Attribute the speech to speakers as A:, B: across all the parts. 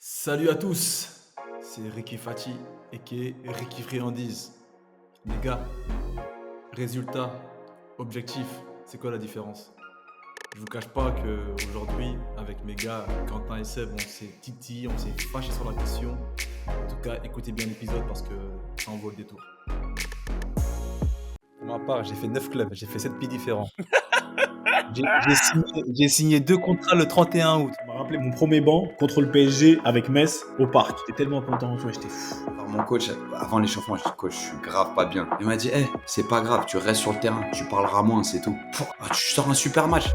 A: Salut à tous, c'est Ricky Fati et Ricky Friandise. Les gars, résultat, objectif, c'est quoi la différence? Je vous cache pas que aujourd'hui, avec mes gars Quentin et Seb, on s'est titillé, on s'est fâché sur la question. En tout cas, écoutez bien l'épisode parce que ça en vaut le détour. Pour ma part, j'ai fait 9 clubs, j'ai fait 7 pays différents. J'ai signé 2 contrats le 31 août.
B: Ça m'a rappelé mon premier banc contre le PSG avec Metz au parc. J'étais tellement content, tu vois, j'étais fou.
C: Alors mon coach, avant l'échauffement, je dis coach, je suis grave pas bien. Il m'a dit, c'est pas grave, tu restes sur le terrain, tu parleras moins, c'est tout. Tu sors un super match.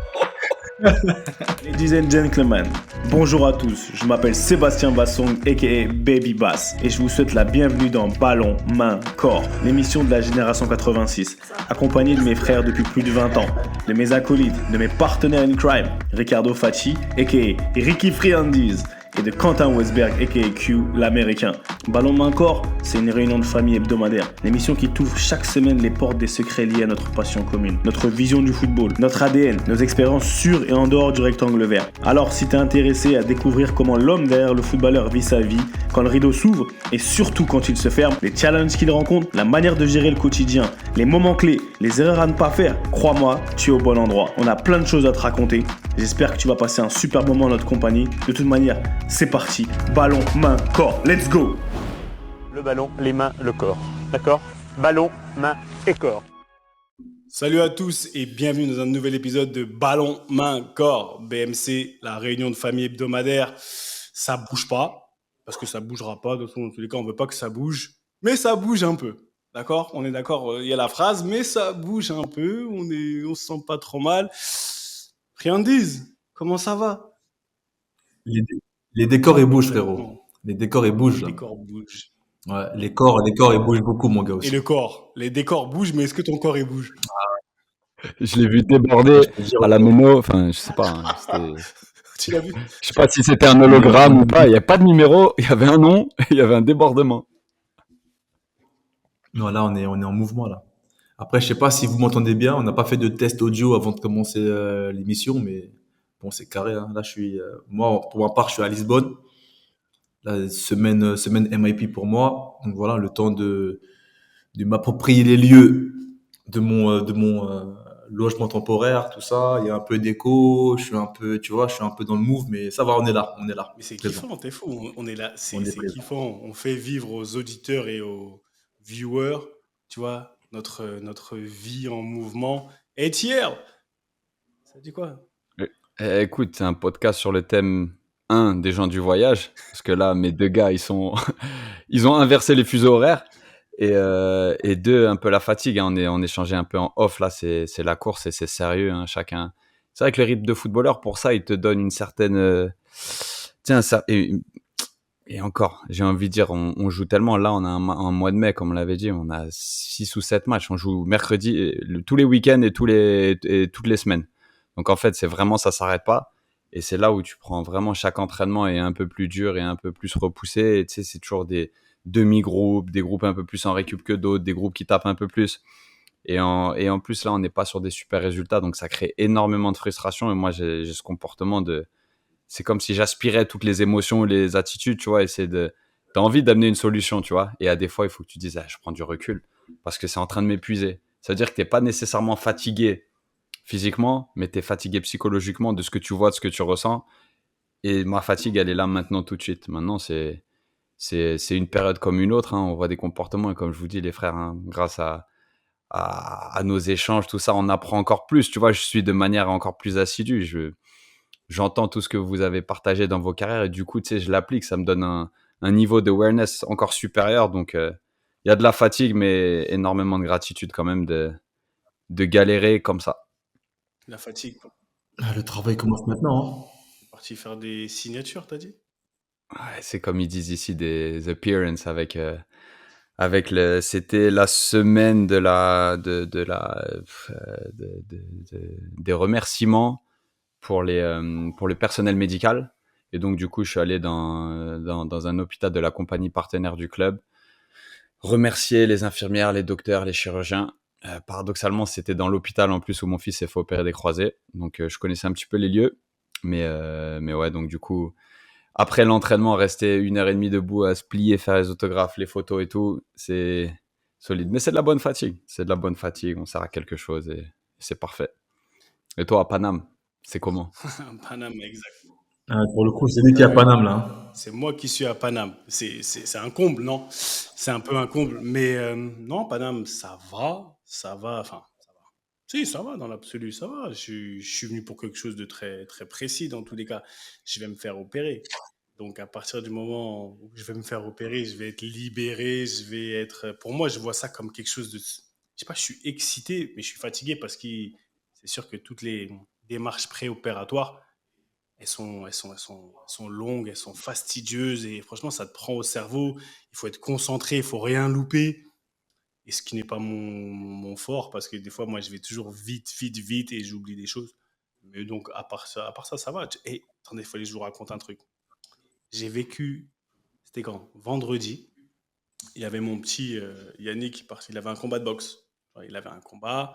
B: Ladies and gentlemen, bonjour à tous. Je m'appelle Sébastien Bassong, aka Baby Bass, et je vous souhaite la bienvenue dans Ballon, Main, Corps, l'émission de la génération 86, accompagné de mes frères depuis plus de 20 ans, de mes acolytes, de mes partenaires in crime, Ricardo Facci, aka Ricky Friandise, et de Quentin Westberg, aka Q, l'américain. Ballon Main Corps, c'est une réunion de famille hebdomadaire. L'émission qui t'ouvre chaque semaine les portes des secrets liés à notre passion commune, notre vision du football, notre ADN, nos expériences sur et en dehors du rectangle vert. Alors, si t'es intéressé à découvrir comment l'homme derrière le footballeur vit sa vie, quand le rideau s'ouvre et surtout quand il se ferme, les challenges qu'il rencontre, la manière de gérer le quotidien, les moments clés, les erreurs à ne pas faire, crois-moi, tu es au bon endroit. On a plein de choses à te raconter. J'espère que tu vas passer un super moment en notre compagnie. De toute manière, c'est parti. Ballon, main, corps. Let's go!
D: Le ballon, les mains, le corps. D'accord? Ballon, main et corps.
B: Salut à tous et bienvenue dans un nouvel épisode de Ballon, main, corps. BMC, la réunion de famille hebdomadaire. Ça bouge pas, parce que ça bougera pas. De tous les cas, on veut pas que ça bouge. Mais ça bouge un peu. D'accord? On est d'accord, il y a la phrase, mais ça bouge un peu. On se sent pas trop mal. Friandise, comment ça va?
A: Les décors, ils bougent, frérot. Les décors, ils bougent,
B: Les
A: là.
B: décors bougent.
A: Ouais, les corps, ils bougent beaucoup, mon gars,
B: Et
A: aussi.
B: le corps? Les décors bougent, mais est-ce que ton corps, il bouge?
E: Je l'ai vu déborder
A: Je te jure,
E: à la méno. Enfin, je sais pas.
B: Tu l'as vu?
E: Je sais pas si c'était un hologramme ou pas. Il n'y a pas de numéro. Il y avait un nom. Il y avait un débordement.
A: Non, là, on est en mouvement, là. Après, je sais pas si vous m'entendez bien. On n'a pas fait de test audio avant de commencer l'émission, mais bon, c'est carré, hein. Là, moi, pour ma part, je suis à Lisbonne. La semaine MIP pour moi. Donc voilà, le temps de m'approprier les lieux de mon logement temporaire, tout ça. Il y a un peu d'écho. Je suis un peu, tu vois, je suis un peu dans le move, mais ça va, on est là, on est là.
B: Mais c'est
A: Présent.
B: kiffant, t'es fou. On est là,
A: On est
B: c'est
A: présent.
B: kiffant. On fait vivre aux auditeurs et aux viewers, tu vois, notre vie en mouvement. Et hier, ça dit quoi?
E: Écoute, c'est un podcast sur le thème des gens du voyage. Parce que là, mes deux gars, ils ont inversé les fuseaux horaires. Et deux, un peu la fatigue. Hein. On échangeait un peu en off. Là, c'est la course et c'est sérieux. Hein, chacun. C'est vrai que le rythme de footballeur, pour ça, il te donne une certaine. Tiens, ça. Et encore, j'ai envie de dire, on joue tellement. Là, on a un mois de mai, comme on l'avait dit, on a 6 ou 7 matchs. On joue mercredi, tous les week-ends et toutes les semaines. Donc en fait, c'est vraiment, ça s'arrête pas. Et c'est là où tu prends vraiment chaque entraînement est un peu plus dur et un peu plus repoussé. Et tu sais, c'est toujours des demi-groupes, des groupes un peu plus en récup que d'autres, des groupes qui tapent un peu plus. Et en plus, là, on n'est pas sur des super résultats. Donc ça crée énormément de frustration. Et moi, j'ai ce comportement c'est comme si j'aspirais toutes les émotions, les attitudes, tu vois, t'as envie d'amener une solution, tu vois. Et à des fois, il faut que tu dises, je prends du recul parce que c'est en train de m'épuiser. Ça veut dire que t'es pas nécessairement fatigué physiquement, mais t'es fatigué psychologiquement de ce que tu vois, de ce que tu ressens. Et ma fatigue, elle est là maintenant tout de suite. Maintenant, c'est une période comme une autre, hein. On voit des comportements et comme je vous dis, les frères, hein, grâce à nos échanges, tout ça, on apprend encore plus. Tu vois, je suis de manière encore plus assidue. J'entends tout ce que vous avez partagé dans vos carrières et du coup, tu sais, je l'applique, ça me donne un niveau d'awareness encore supérieur. Donc, il y a de la fatigue, mais énormément de gratitude quand même de galérer comme ça.
B: La fatigue, quoi.
A: Le travail commence maintenant, hein.
B: Parti faire des signatures, t'as dit?
E: Ouais, c'est comme ils disent ici des appearances c'était la semaine des remerciements pour le personnel médical. Et donc, du coup, je suis allé dans un hôpital de la compagnie partenaire du club, remercier les infirmières, les docteurs, les chirurgiens. Paradoxalement, c'était dans l'hôpital en plus où mon fils s'est fait opérer des croisés. Donc, je connaissais un petit peu les lieux. Mais ouais, donc du coup, après l'entraînement, rester 1 heure et demie debout à se plier, faire les autographes, les photos et tout, c'est solide. Mais c'est de la bonne fatigue. C'est de la bonne fatigue. On sert à quelque chose et c'est parfait. Et toi, à Paname, c'est comment?
F: Paname, exact.
A: Pour le coup, c'est lui qui est à Paname, là. Hein.
F: C'est moi qui suis à Paname. C'est un comble, non? C'est un peu un comble. Mais non, Paname, ça va. Ça va. Enfin, ça va. Si, ça va dans l'absolu, ça va. Je suis venu pour quelque chose de très, très précis dans tous les cas. Je vais me faire opérer. Donc, à partir du moment où je vais me faire opérer, je vais être libéré. Je vais être. Pour moi, je vois ça comme quelque chose de. Je sais pas, je suis excité, mais je suis fatigué parce que c'est sûr que toutes les démarches préopératoires, elles sont longues, elles sont fastidieuses et franchement, ça te prend au cerveau. Il faut être concentré, il faut rien louper. Et ce qui n'est pas mon fort parce que des fois, moi, je vais toujours vite, vite, vite et j'oublie des choses. Mais donc, à part ça, ça va. Et attendez, il fallait que je vous raconte un truc. J'ai vécu, c'était quand? Vendredi. Il y avait mon petit Yannick, il avait un combat de boxe. Enfin, il avait un combat.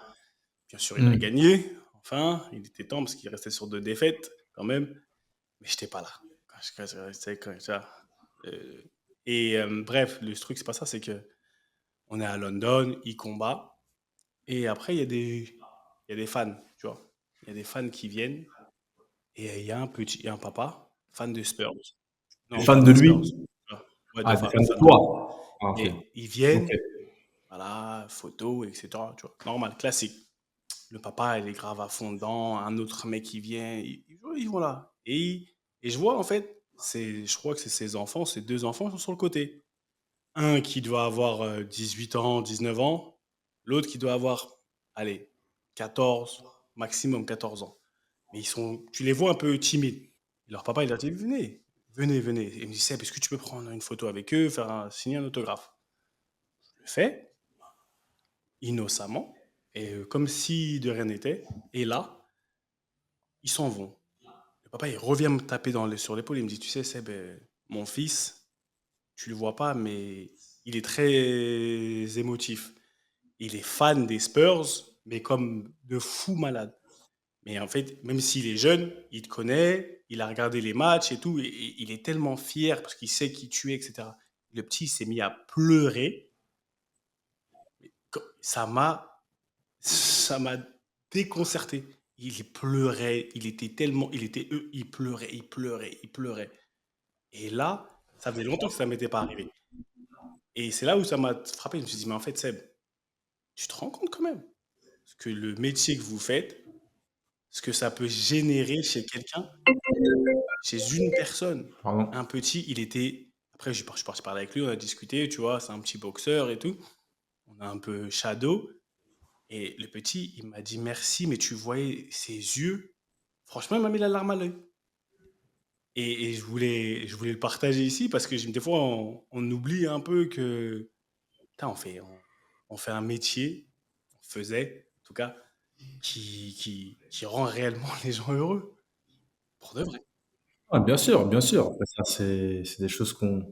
F: Bien sûr, il a
A: Mm.
F: gagné. Enfin, il était temps parce qu'il restait sur 2 défaites quand même. Mais j'étais pas là. Bref, le truc, c'est pas ça, c'est que on est à London, il combat. Et après, il y a des fans, tu vois. Il y a des fans qui viennent. Et il y a un papa, fan de Spurs.
A: Des
F: Non,
A: fans
F: fan
A: de
F: des Spurs.
A: lui?
F: Ouais,
A: Ah, des fans de
F: fan de lui.
A: toi? Ah, ok.
F: Et ils
A: Ok.
F: viennent, voilà, photos, etc. Tu vois, normal, classique. Le papa, il est grave à fond dedans. Un autre mec, qui vient. Ils vont là. Et je vois, en fait, je crois que c'est ses enfants, ses 2 enfants, ils sont sur le côté. Un qui doit avoir 18 ans, 19 ans. L'autre qui doit avoir, allez, 14, maximum 14 ans. Mais tu les vois un peu timides. Et leur papa, il leur dit, venez, venez, venez. Et il me dit, Seb, est-ce que tu peux prendre une photo avec eux, signer un autographe? Je le fais, innocemment, et comme si de rien n'était. Et là, ils s'en vont. Le papa, il revient me taper sur l'épaule. Il me dit, tu sais, Seb, mon fils, tu le vois pas, mais il est très émotif. Il est fan des Spurs, mais comme de fou malade. Mais en fait, même s'il est jeune, il te connaît, il a regardé les matchs et tout, et il est tellement fier parce qu'il sait qui tu es, etc. Le petit s'est mis à pleurer. Ça m'a déconcerté. Il pleurait, il pleurait, il pleurait, il pleurait. Et là, ça faisait longtemps que ça m'était pas arrivé. Et c'est là où ça m'a frappé. Je me suis dit, mais en fait, Seb, tu te rends compte quand même ce que le métier que vous faites, ce que ça peut générer chez quelqu'un, chez une personne.
A: Pardon.
F: Un petit, il était. Après, je suis parti parler avec lui, on a discuté, tu vois, c'est un petit boxeur et tout. On a un peu shadow. Et le petit, il m'a dit merci, mais tu voyais ses yeux. Franchement, il m'a mis la larme à l'œil. Et je voulais le partager ici parce que des fois, on oublie un peu que. Putain, on fait un métier, on faisait, en tout cas, qui rend réellement les gens heureux. Pour de vrai.
A: Ah, bien sûr, bien sûr. Après, ça, c'est des choses qu'on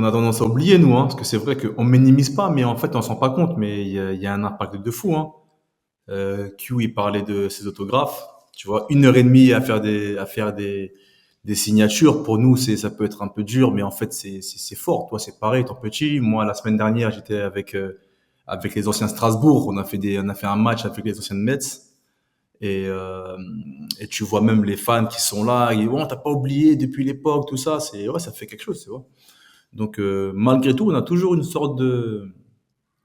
A: a tendance à oublier, nous, hein, parce que c'est vrai qu'on minimise pas, mais en fait, on s'en rend pas compte, mais il y a un impact de fou, hein. Q, il parlait de ses autographes. Tu vois, 1 heure et demie à faire des signatures. Pour nous, ça peut être un peu dur, mais en fait, c'est fort. Toi, c'est pareil, ton petit. Moi, la semaine dernière, j'étais avec les anciens Strasbourg. On a fait un match avec les anciennes Metz. Et tu vois même les fans qui sont là. Ils disent, oh, t'as pas oublié depuis l'époque, tout ça. Ouais, ça fait quelque chose, c'est vrai. Donc, malgré tout, on a toujours une sorte de,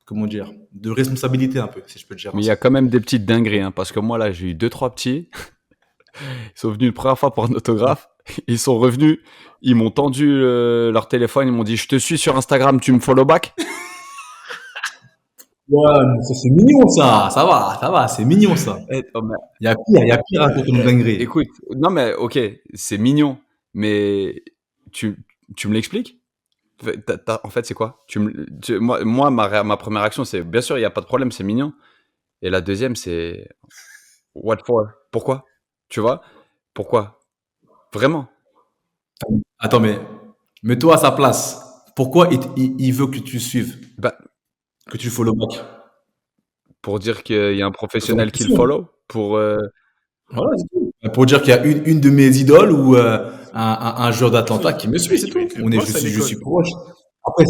A: comment dire, de responsabilité un peu, si je peux le dire
E: Mais il y
A: ainsi.
E: a quand même des petites dingueries, hein, parce que moi, là, j'ai eu 2, 3 petits. Ils sont venus une première fois pour un autographe. Ils sont revenus, ils m'ont tendu leur téléphone, ils m'ont dit, je te suis sur Instagram, tu me follow back?
A: Ouais, mais ça c'est mignon ça, ça va, c'est mignon ça.
E: Oh, mais,
A: Il y a pire à côté de dinguerie.
E: écoute, non mais ok, c'est mignon, mais tu, tu me l'expliques? En fait, c'est quoi? Moi, ma première action, c'est, bien sûr, il n'y a pas de problème, c'est mignon. Et la deuxième, c'est, what for? Pourquoi? Tu vois? Pourquoi? Vraiment?
A: Attends, mais mets-toi à sa place. Pourquoi il veut que tu suives,
E: Bah,
A: que tu follow back?
E: pour dire qu'il y a un
A: C'est une
E: professionnel qui le
A: question.
E: follow, pour,
A: Voilà, c'est tout. Pour dire qu'il y a une de mes idoles ou un joueur d'Atlanta qui me suit, c'est tout. Je suis proche. Après,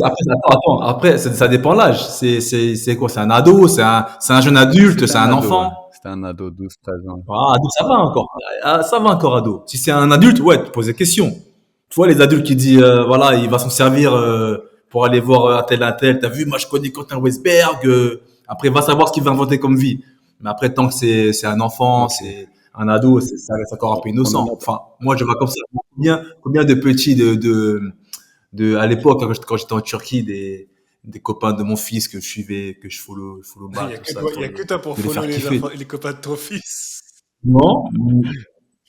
A: ça dépend l'âge. C'est quoi? C'est un ado, c'est un jeune adulte, c'est un
E: ado, ouais.
A: enfant.
E: C'était un ado, 12-13 ans.
A: Ah, ado, ça va encore. Ah, ça va encore, ado. Si c'est un adulte, ouais, tu poses des questions. Tu vois, les adultes qui disent, voilà, il va s'en servir pour aller voir un tel. T'as vu, moi, je connais Quentin Westberg. Après, va savoir ce qu'il va inventer comme vie. Mais après, tant que c'est un enfant,
E: Ok.
A: c'est un ado, ça reste encore un peu innocent. Enfin, moi, je vois comme ça. Combien de petits à l'époque, quand j'étais en Turquie, des copains de mon fils que je suivais, que je follow
F: Il
A: back,
F: n'y a
A: tout
F: que
A: ça,
F: toi, il y a que toi pour
A: de les
F: follow
A: faire kiffer.
F: les copains de ton fils.
A: Non,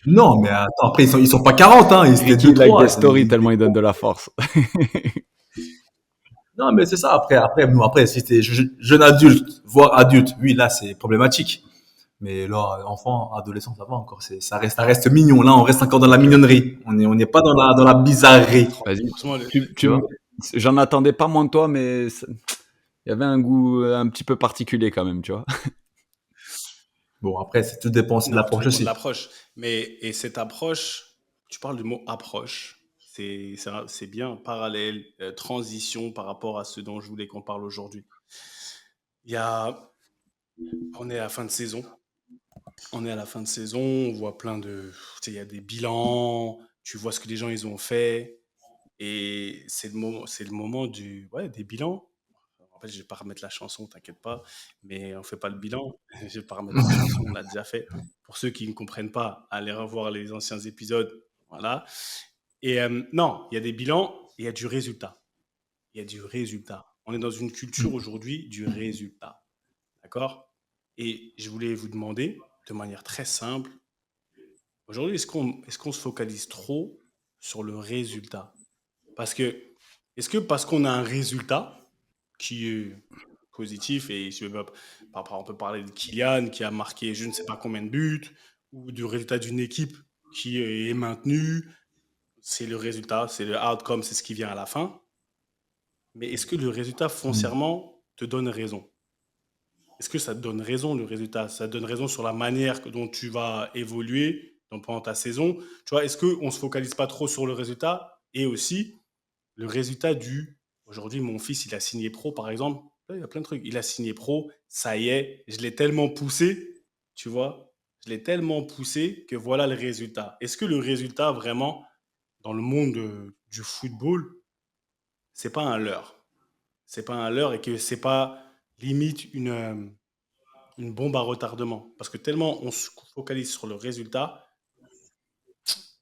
A: non, mais attends, après, ils sont pas 40, hein, ils étaient
E: Ricky
A: 2,
E: like
A: 3.
E: des stories tellement il donne de la force.
A: Non, mais c'est ça, après, si t'es jeune adulte, voire adulte, oui, là, c'est problématique. Mais là, enfant, adolescent, ça va encore, ça reste mignon. Là, on reste encore dans la mignonnerie. On n'est pas dans la bizarrerie.
E: Vas-y.
F: Franchement,
A: Tu vois?
E: J'en attendais pas moins de toi, mais il y avait un goût un petit peu particulier quand même, tu vois.
A: Bon, après, tout dépend aussi de
F: non, tout
A: l'approche
F: dépend de
A: aussi.
F: l'approche. Et cette approche, tu parles du mot approche, c'est bien parallèle, transition par rapport à ce dont je voulais qu'on parle aujourd'hui. Il y a, on est à la fin de saison. On est à la fin de saison, on voit plein de, tu sais, il y a des bilans, tu vois ce que les gens ils ont fait, et c'est le moment ouais, des bilans. En fait, je vais pas remettre la chanson, t'inquiète pas, mais on fait pas le bilan. Je vais pas remettre la chanson, on l'a déjà fait. Pour ceux qui ne comprennent pas, allez revoir les anciens épisodes, voilà. Et non, il y a des bilans, et il y a du résultat. Il y a du résultat. On est dans une culture aujourd'hui du résultat, d'accord? Et je voulais vous demander, de manière très simple, aujourd'hui, est-ce qu'on se focalise trop sur le résultat? Parce que, est-ce que parce qu'on a un résultat qui est positif, et on peut parler de Kylian qui a marqué je ne sais pas combien de buts, ou du résultat d'une équipe qui est maintenue, c'est le résultat, c'est le outcome, c'est ce qui vient à la fin. Mais est-ce que le résultat foncièrement te donne raison? Est-ce que ça te donne raison, le résultat? Ça te donne raison sur la manière dont tu vas évoluer pendant ta saison? Tu vois, est-ce qu'on ne se focalise pas trop sur le résultat? Et aussi, le résultat aujourd'hui, mon fils, il a signé pro, par exemple. Là, il y a plein de trucs. Il a signé pro, ça y est, je l'ai tellement poussé, tu vois, je l'ai tellement poussé que voilà le résultat. Est-ce que le résultat, vraiment, dans le monde du football, c'est pas un leurre? C'est pas un leurre, et que c'est pas limite une bombe à retardement. Parce que tellement on se focalise sur le résultat,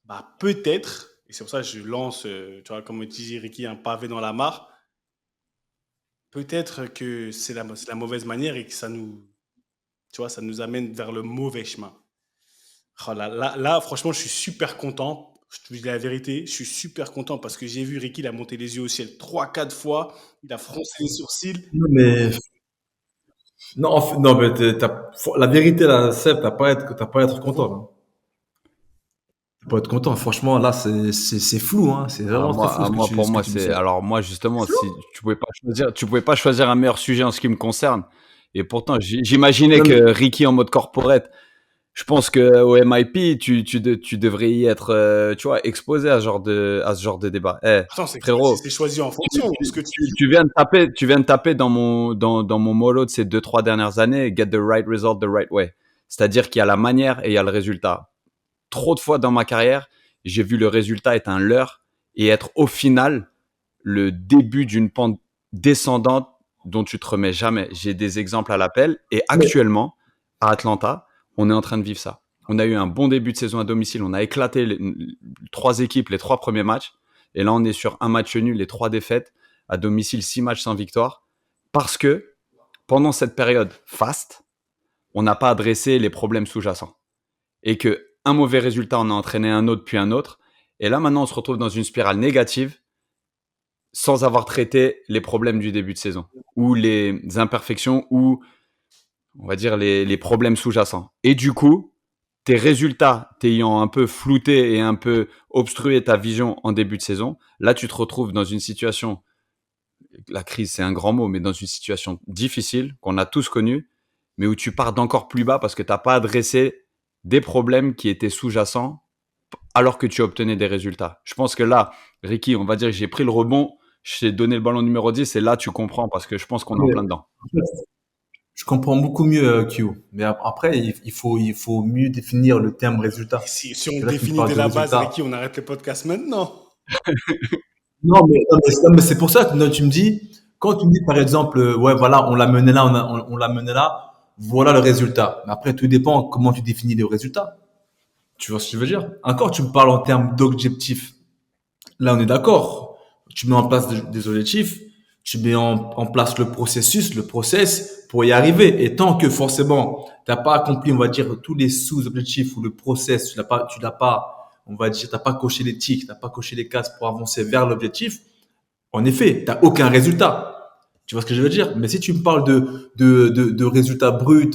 F: bah peut-être, et c'est pour ça que je lance, tu vois, comme dit Ricky, un pavé dans la mare, peut-être que c'est la mauvaise manière, et que tu vois, ça nous amène vers le mauvais chemin. Oh là, franchement, je suis super content. Je te dis la vérité, je suis super content parce que j'ai vu Ricky, il a monté les yeux au ciel 3, 4 fois, il a froncé les sourcils.
A: Non, mais, non, non, mais la vérité, là, Seb, t'as pas à être content, là. T'as pas à être content. Franchement, là, c'est flou, hein. C'est vraiment très flou
E: Pour
A: ce que
E: moi,
A: tu dis,
E: c'est.
A: Seb.
E: Alors, moi, justement, si tu pouvais pas choisir un meilleur sujet en ce qui me concerne. Et pourtant, j'imaginais
A: Non, mais,
E: que Ricky en mode corporate, je pense que au MIP, tu devrais y être, tu vois, exposé à ce genre de débat.
F: Attends,
E: Frérot,
F: c'est choisi en fonction de ce que tu dis.
E: tu viens de taper dans mon mollo de ces 2, 3 dernières années, get the right result the right way. C'est-à-dire qu'il y a la manière et il y a le résultat. Trop de fois dans ma carrière, j'ai vu le résultat être un leurre et être au final le début d'une pente descendante dont tu te remets jamais. J'ai des exemples à l'appel et
A: mais,
E: actuellement, à Atlanta, on est en train de vivre ça. On a eu un bon début de saison à domicile. On a éclaté 3 équipes, les 3 premiers matchs. Et là, on est sur un match nul, les 3 défaites. À domicile, 6 matchs sans victoire. Parce que pendant cette période faste, on n'a pas adressé les problèmes sous-jacents. Et que un mauvais résultat en a entraîné un autre, puis un autre. Et là, maintenant, on se retrouve dans une spirale négative sans avoir traité les problèmes du début de saison ou les imperfections ou, on va dire, les problèmes sous-jacents. Et du coup, tes résultats t'ayant un peu flouté et un peu obstrué ta vision en début de saison, là, tu te retrouves dans une situation, la crise, c'est un grand mot, mais dans une situation difficile qu'on a tous connue, mais où tu pars d'encore plus bas parce que tu n'as pas adressé des problèmes qui étaient sous-jacents alors que tu obtenais des résultats. Je pense que là, Ricky, on va dire que j'ai pris le rebond, je t'ai donné le ballon numéro 10 et là, tu comprends parce que je pense qu'on est en
A: Mais,
E: plein dedans.
A: en fait, je comprends beaucoup mieux Q. Mais après, il faut mieux définir le terme résultat.
F: Si on
A: Parce
F: le
A: que là, tu me
F: définit
A: parles
F: dès
A: de
F: la base,
A: résultat.
F: Ricky, on arrête le podcast maintenant.
A: Non, mais c'est pour ça que tu me dis, quand tu me dis par exemple, ouais, voilà, on l'a mené là, on l'a mené là, voilà le résultat. Mais après, tout dépend comment tu définis le résultat. Tu vois ce que je veux dire? Encore, tu me parles en termes d'objectifs. Là, on est d'accord. Tu mets en place des objectifs, tu mets en place le processus, le process pour y arriver. Et tant que forcément, t'as pas accompli, on va dire, tous les sous-objectifs ou le process, tu l'as pas, on va dire, t'as pas coché les tics, t'as pas coché les cases pour avancer vers l'objectif. En effet, t'as aucun résultat. Tu vois ce que je veux dire? Mais si tu me parles de résultats bruts,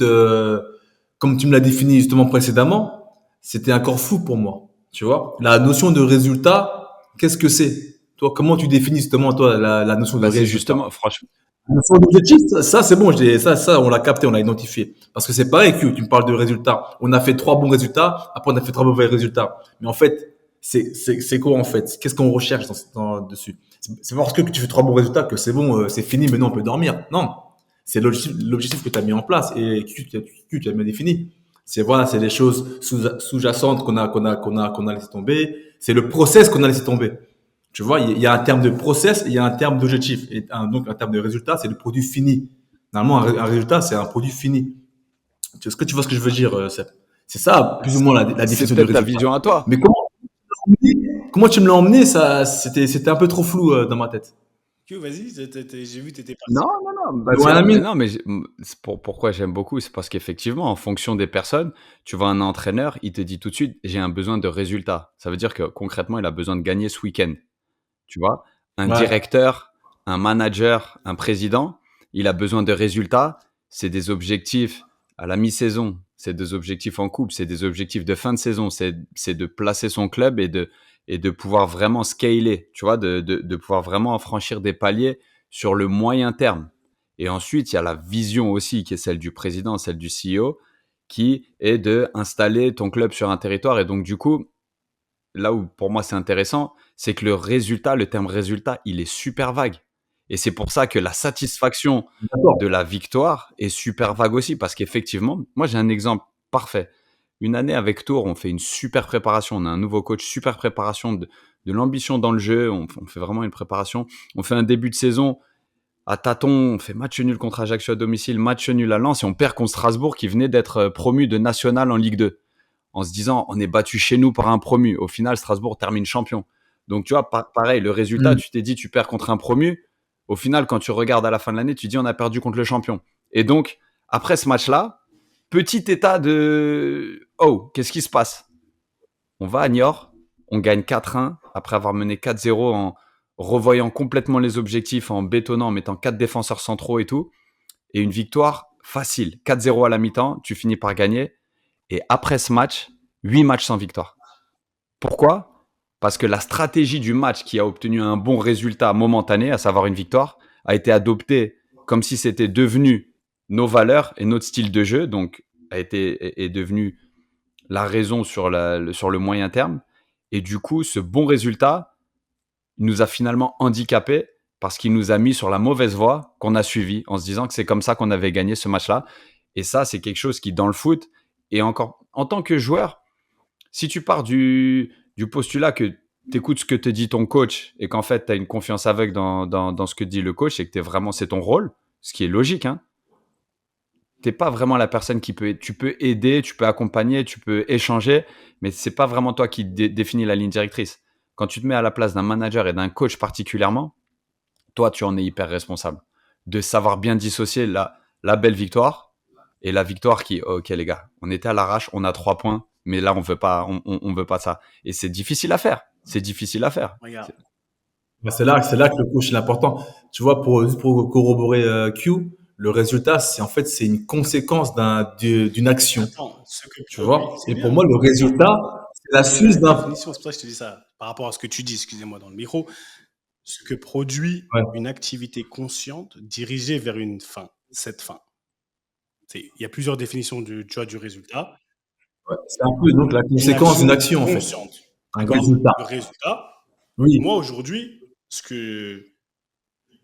A: comme tu me l'as défini justement précédemment, c'était encore flou pour moi. Tu vois? La notion de résultat, qu'est-ce que c'est? Toi, comment tu définis justement, toi, la notion de
E: Bah, c'est
A: résultat?
E: justement, franchement,
A: La notion d'objectif, ça c'est bon, ça, on l'a capté, on l'a identifié. Parce que c'est pareil que tu me parles de résultats. On a fait 3 bons résultats, après on a fait 3 mauvais résultats. Mais en fait, c'est quoi en fait? Qu'est-ce qu'on recherche dessus? C'est pas parce que tu fais 3 bons résultats que c'est bon, c'est fini, maintenant on peut dormir. Non. C'est l'objectif que tu as mis en place et que tu as bien défini. C'est voilà, c'est les choses sous-jacentes qu'on a laissé tomber. C'est le process qu'on a laissé tomber. Tu vois, il y a un terme de process, et il y a un terme d'objectif. Et donc, un terme de résultat, c'est le produit fini. Normalement, un résultat, c'est un produit fini. Est-ce que tu vois ce que je veux dire, Seb? C'est ça, plus ou moins, la
E: c'est
A: définition du
E: peut-être ta
A: résultat.
E: vision à toi.
A: Mais comment tu me l'as emmené, ça, c'était un peu trop flou dans ma tête.
F: Que vas-y, j'ai vu, t'étais
E: Non,
F: parti.
E: non, non,
A: Mais ouais,
E: mais
A: Amine.
E: non, mais pourquoi j'aime beaucoup, c'est parce qu'effectivement, en fonction des personnes, tu vois un entraîneur, il te dit tout de suite, j'ai un besoin de résultat. Ça veut dire que concrètement, il a besoin de gagner ce week-end. Tu vois, un
A: Ouais.
E: directeur, un manager, un président, il a besoin de résultats. C'est des objectifs à la mi-saison, c'est des objectifs en coupe, c'est des objectifs de fin de saison, c'est de placer son club et de pouvoir vraiment scaler, tu vois, de pouvoir vraiment franchir des paliers sur le moyen terme. Et ensuite, il y a la vision aussi qui est celle du président, celle du CEO, qui est de installer ton club sur un territoire. Et donc, du coup, là où pour moi c'est intéressant, c'est que le résultat, le terme résultat, il est super vague. Et c'est pour ça que la satisfaction
A: D'accord.
E: de la victoire est super vague aussi, parce qu'effectivement, moi j'ai un exemple parfait. Une année avec Tours, on fait une super préparation, on a un nouveau coach, super préparation de l'ambition dans le jeu, on fait vraiment une préparation. On fait un début de saison à tâtons, on fait match nul contre Ajaccio à domicile, match nul à Lens, et on perd contre Strasbourg qui venait d'être promu de national en Ligue 2 en se disant on est battu chez nous par un promu. Au final, Strasbourg termine champion. Donc tu vois, pareil, le résultat,
A: Hmm.
E: tu t'es dit tu perds contre un promu. Au final, quand tu regardes à la fin de l'année, tu dis on a perdu contre le champion. Et donc, après ce match-là, petit état de oh, qu'est-ce qui se passe? On va à Niort, on gagne 4-1 après avoir mené 4-0 en revoyant complètement les objectifs, en bétonnant, en mettant 4 défenseurs centraux et tout. Et une victoire facile. 4-0 à la mi-temps, tu finis par gagner. Et après ce match, 8 matchs sans victoire. Pourquoi? Parce que la stratégie du match qui a obtenu un bon résultat momentané, à savoir une victoire, a été adoptée comme si c'était devenu nos valeurs et notre style de jeu, donc est devenu la raison sur le moyen terme. Et du coup, ce bon résultat nous a finalement handicapés parce qu'il nous a mis sur la mauvaise voie qu'on a suivie en se disant que c'est comme ça qu'on avait gagné ce match-là. Et ça, c'est quelque chose qui, dans le foot, et encore en tant que joueur, si tu pars du postulat que tu écoutes ce que te dit ton coach et qu'en fait, tu as une confiance aveugle dans ce que dit le coach et que c'est ton rôle, ce qui est logique, hein, t'es pas vraiment la personne tu peux aider, tu peux accompagner, tu peux échanger, mais c'est pas vraiment toi qui définis la ligne directrice. Quand tu te mets à la place d'un manager et d'un coach particulièrement, toi, tu en es hyper responsable. De savoir bien dissocier la belle victoire et la victoire qui, ok les gars, on était à l'arrache, on a 3 points, mais là, on veut pas ça. Et c'est difficile à faire. C'est difficile à faire.
F: Regarde.
A: Bah, c'est là que le coach est important. Tu vois, juste pour corroborer Q, le résultat, c'est une conséquence d'une action.
F: Attends, ce que
A: Tu
F: produit,
A: vois?
F: c'est
A: Et pour
F: bien.
A: moi, le résultat, c'est la
F: C'est la
A: suite d'un.
F: définition, c'est pour ça que je te dis ça. Par rapport à ce que tu dis, excusez-moi, dans le micro, ce que produit
A: Ouais.
F: une activité consciente dirigée vers une fin, cette fin. Il y a plusieurs définitions tu vois, du résultat.
A: Ouais, c'est un peu donc la
F: une
A: conséquence d'une
F: action
A: action, en fait.
F: consciente.
A: Un
F: D'accord?
A: résultat.
F: Le résultat,
A: Oui.
F: moi aujourd'hui, ce que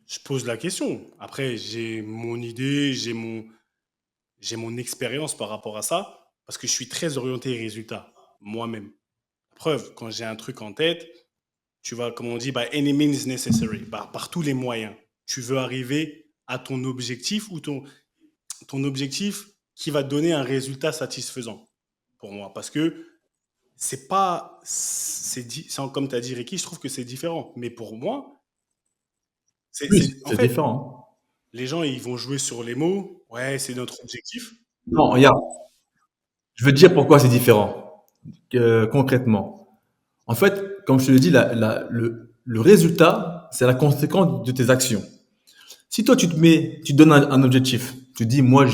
F: je pose la question, après j'ai mon idée, j'ai mon expérience par rapport à ça, parce que je suis très orienté résultat, moi-même. Preuve, quand j'ai un truc en tête, tu vas, comme on dit, by any means necessary, par tous les moyens. Tu veux arriver à ton objectif ou ton objectif qui va donner un résultat satisfaisant pour moi. Parce que c'est pas, comme tu as dit, Ricky, je trouve que c'est différent. Mais pour moi,
A: Oui,
F: en
A: c'est
F: fait,
A: différent.
F: les gens, ils vont jouer sur les mots. Ouais, c'est notre objectif.
A: Non, regarde, je veux te dire pourquoi c'est différent, concrètement. En fait, comme je te l'ai dit, le résultat, c'est la conséquence de tes actions. Si toi, tu te donnes un objectif, tu dis, moi, euh,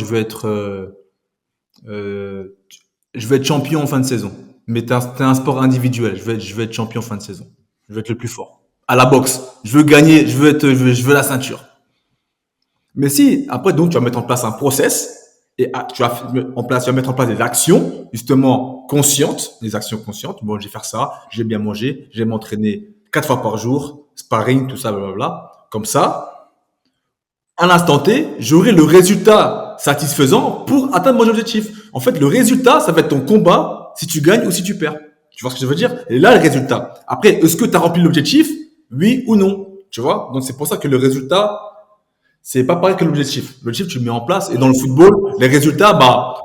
A: je veux être champion en fin de saison. Mais t'es un sport individuel. Je veux être champion en fin de saison. Je veux être le plus fort. À la boxe, je veux gagner, je veux la ceinture. Mais si, après, donc, tu vas mettre en place un process et tu vas mettre en place des actions, justement, conscientes, des actions conscientes. Bon, je vais faire ça, je vais bien manger, je vais m'entraîner 4 fois par jour, sparring, tout ça, blablabla. Comme ça, à l'instant T, j'aurai le résultat satisfaisant pour atteindre mon objectif. En fait, le résultat, ça va être ton combat si tu gagnes ou si tu perds. Tu vois ce que je veux dire? Et là, le résultat. Après, est-ce que tu as rempli l'objectif? Oui ou non? Tu vois? Donc, c'est pour ça que le résultat, c'est pas pareil que l'objectif. L'objectif, tu le mets en place. Et dans le football, les résultats,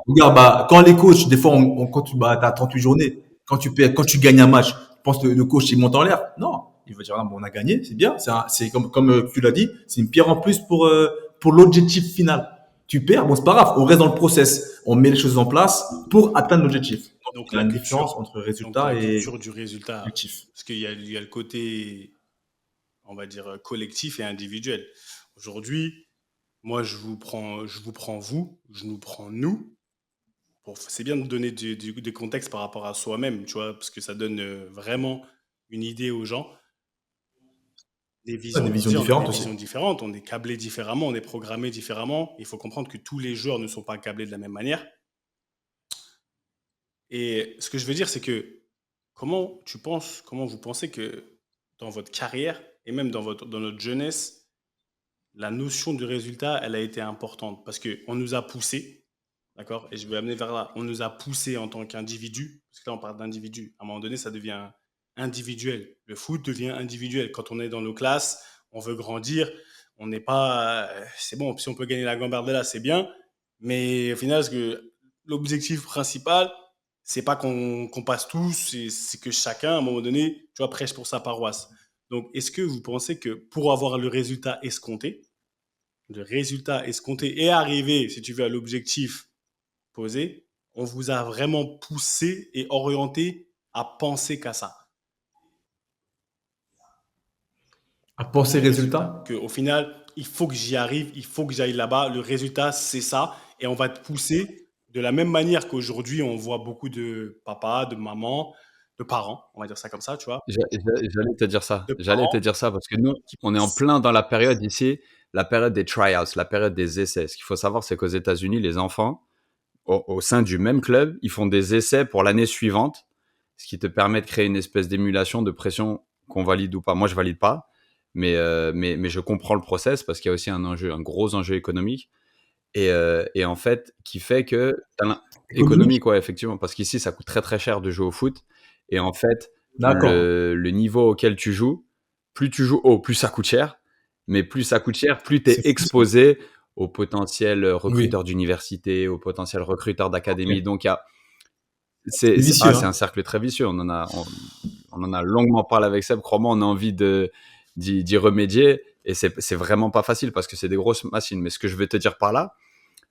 A: regarde, quand les coachs, des fois, quand t'as 38 journées, quand tu perds, quand tu gagnes un match, tu penses que le coach, il monte en l'air? Non. Il va dire, ah, bon, on a gagné, c'est bien. C'est comme tu l'as dit, c'est une pierre en plus pour l'objectif final. Tu perds, bon, c'est pas grave. On reste dans le process. On met les choses en place pour atteindre l'objectif. Donc,
F: Donc
A: il y a
F: la
A: une différence
F: culture,
A: entre
F: donc
A: résultat
F: la
A: et
F: culture du résultat,
A: objectif.
F: parce qu'il y a le côté, on va dire, collectif et individuel. Aujourd'hui, moi, je vous prends vous, je nous prends nous. C'est bien de donner des contextes par rapport à soi-même, tu vois, parce que ça donne vraiment une idée aux gens. Des
A: On a
F: visions,
A: des
F: comme je
A: visions
F: dis, on a des
A: différentes aussi.
F: visions différentes, on est câblé différemment, on est programmé différemment. Il faut comprendre que tous les joueurs ne sont pas câblés de la même manière. Et ce que je veux dire, c'est que comment vous pensez que dans votre carrière et même dans notre jeunesse, la notion du résultat, elle a été importante parce qu'on nous a poussé, d'accord? Et je vais amener vers là. On nous a poussé en tant qu'individu, parce que là, on parle d'individu. À un moment donné, ça devient individuel. Le foot devient individuel. Quand on est dans nos classes, on veut grandir. On n'est pas. C'est bon, si on peut gagner la Gambardella, c'est bien. Mais au final, l'objectif principal, c'est pas qu'on passe tous, c'est que chacun, à un moment donné, tu vois, prêche pour sa paroisse. Donc, est-ce que vous pensez que pour avoir le résultat escompté et arriver, si tu veux, à l'objectif posé, on vous a vraiment poussé et orienté à penser qu'à ça,
A: À penser
F: le résultat.
A: résultat,
F: Qu'au final, il faut que j'y arrive, il faut que j'aille là-bas, le résultat, c'est ça. Et on va te pousser de la même manière qu'aujourd'hui, on voit beaucoup de papas, de mamans, de parents, on va dire ça comme ça, tu vois,
E: J'allais te dire ça.
F: de
E: J'allais te
F: parents
E: dire ça parce que nous,
F: qui
E: on est en
F: poussent.
E: plein dans la période ici, la période des tryouts, la période des essais. Ce qu'il faut savoir, c'est qu'aux États-Unis, les enfants, au sein du même club, ils font des essais pour l'année suivante, ce qui te permet de créer une espèce d'émulation, de pression qu'on valide ou pas. Moi, je valide pas, mais je comprends le process parce qu'il y a aussi un enjeu, un gros enjeu économique. Et en fait, qui fait que
A: économique.
E: économique, ouais, effectivement, parce qu'ici, ça coûte très très cher de jouer au foot. Et en fait,
A: D'accord.
E: le niveau auquel tu joues, plus tu joues haut, plus ça coûte cher. Mais plus ça coûte cher, plus tu es
A: C'est fou ça.
E: exposé aux potentiels recruteurs
A: Oui.
E: d'université, aux potentiels recruteurs d'académie.
A: Ok.
E: Donc,
A: C'est vicieux,
E: c'est un
A: hein.
E: cercle très vicieux. On en a longuement parlé avec Seb. Crois-moi, on a envie d'y remédier. Et c'est vraiment pas facile parce que c'est des grosses machines. Mais ce que je veux te dire par là,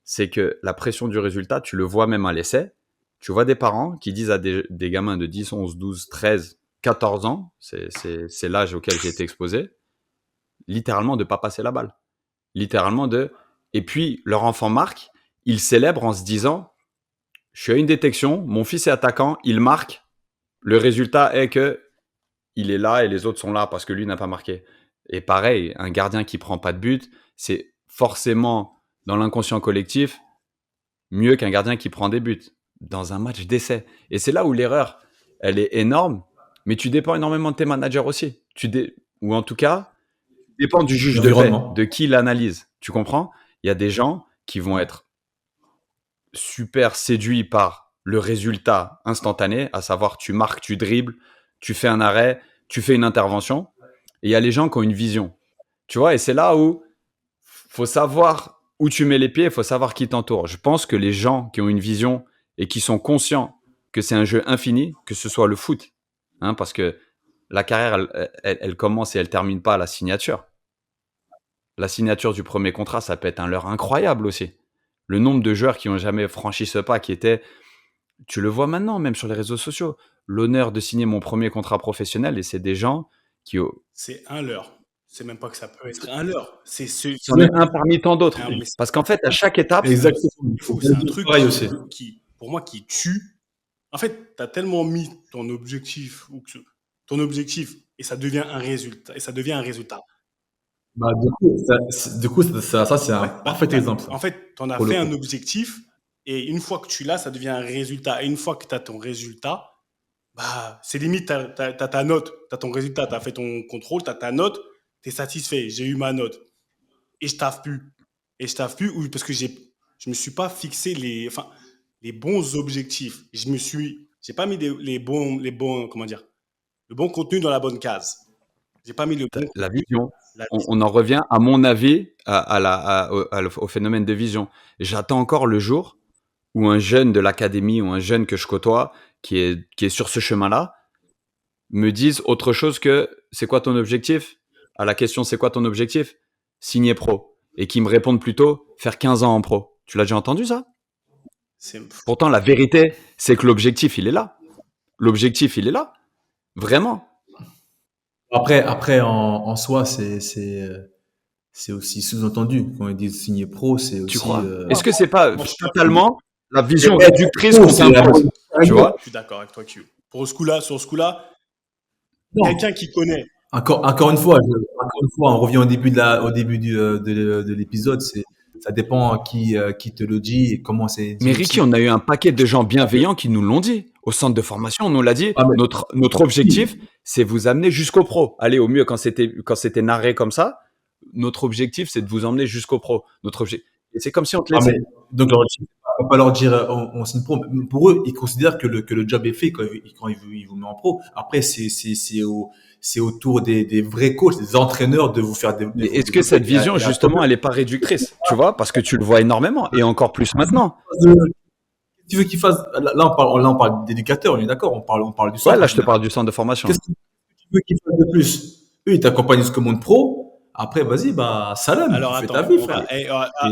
E: c'est que la pression du résultat, tu le vois même à l'essai. Tu vois des parents qui disent à des gamins de 10, 11, 12, 13, 14 ans, c'est l'âge auquel j'ai été exposé, littéralement de pas passer la balle. Littéralement de... Et puis, leur enfant marque, il célèbre en se disant, je suis à une détection, mon fils est attaquant, il marque, le résultat est que il est là et les autres sont là parce que lui n'a pas marqué. Et pareil, un gardien qui prend pas de but, c'est forcément dans l'inconscient collectif mieux qu'un gardien qui prend des buts. dans un match d'essai. Et c'est là où l'erreur, elle est énorme, mais tu dépends énormément de tes managers aussi. Ou en tout cas, tu dépends du juge de paix,
A: L'environnement.
E: de qui l'analyse. Tu comprends? Il y a des gens qui vont être super séduits par le résultat instantané, à savoir tu marques, tu dribbles, tu fais un arrêt, tu fais une intervention. Et il y a les gens qui ont une vision. Tu vois, et c'est là où faut savoir où tu mets les pieds, il faut savoir qui t'entoure. Je pense que les gens qui ont une vision et qui sont conscients que c'est un jeu infini, que ce soit le foot, hein, parce que la carrière, elle commence et elle termine pas à la signature. La signature du premier contrat, ça peut être un leurre incroyable aussi. Le nombre de joueurs qui ont jamais franchi ce pas, qui étaient, tu le vois maintenant, même sur les réseaux sociaux, l'honneur de signer mon premier contrat professionnel, et c'est des gens qui,
F: C'est un leurre. C'est même pas que ça peut être un leurre.
E: c'en est un parmi tant d'autres.
F: Ah, mais
E: Parce qu'en fait, à chaque étape,
A: Exactement. Il faut
F: c'est un truc
A: pareil aussi.
F: pour moi, qui tue. En fait, tu as tellement mis ton objectif, ton objectif, et ça devient un résultat. Et ça devient un résultat.
A: Bah, du coup, ça c'est un
F: Ouais,
A: parfait exemple. Ça.
F: En fait, tu en as
A: Pour le
F: fait
A: coup.
F: un objectif, et une fois que tu l'as, ça devient un résultat. Et une fois que tu as ton résultat, bah, c'est limite, tu as ta note, tu as ton résultat, tu as fait ton contrôle, tu as ta note, tu es satisfait, j'ai eu ma note. Et je taffe plus. Et je taffe plus, oui, parce que je me suis pas fixé les bons objectifs. J'ai pas mis comment dire, le bon contenu dans la bonne case. J'ai pas mis le bon
E: la
F: contenu.
E: vision,
F: La-
E: on en revient, à mon avis, au phénomène de vision. J'attends encore le jour où un jeune de l'académie ou un jeune que je côtoie qui est sur ce chemin-là me dise autre chose que c'est quoi ton objectif? À la question c'est quoi ton objectif? Signer pro. Et qui me répondent plutôt faire 15 ans en pro. Tu l'as déjà entendu ça?
F: c'est-
E: Pourtant, la vérité, c'est que l'objectif, il est là. L'objectif, il est là. Vraiment.
A: Après en soi, c'est aussi sous-entendu. Quand ils disent signer pro, c'est
E: Tu
A: aussi.
E: crois? Est-ce que c'est pas
F: Moi,
E: totalement la vision
A: Être
E: réductrice
A: pro,
E: qu'on
A: c'est la
E: s'impose?
A: bonne-
E: Tu vois?
F: je suis d'accord avec toi, Q. Sur ce coup-là,
A: Non.
F: quelqu'un qui connaît.
A: Encore une fois, on revient au début de l'épisode. Ça dépend qui te le dit et comment c'est dit
E: Mais
A: aussi.
E: Ricky, on a eu un paquet de gens bienveillants qui nous l'ont dit. Au centre de formation, on nous l'a dit.
A: Ah, mais-
E: Notre objectif, c'est vous amener jusqu'au pro. Allez, au mieux, quand c'était narré comme ça, notre objectif, c'est de vous emmener jusqu'au pro. Et c'est comme si on te
A: Ah,
E: laissait.
A: mais, donc, on va pas leur dire on signe pro. Pour eux, ils considèrent que le job est fait quand ils vous mettent en pro. Après, c'est au tour des vrais coachs, des entraîneurs de vous faire des.
E: Mais est-ce que cette vision, justement, elle est pas réductrice? Tu vois? Parce que tu le vois énormément. Et encore plus maintenant.
A: Tu veux qu'ils fassent. Là, on parle d'éducateurs, on est d'accord. On parle du
E: Ouais,
A: centre.
E: là, je te parle du centre de formation.
A: Qu'est-ce que tu veux qu'ils fassent de plus? Eux, ils t'accompagnent jusqu'au monde pro. Après, vas-y, bah, salam.
F: Alors
A: Fais
F: attends,
A: ta vie,
F: on
A: frère.
F: va,
A: Et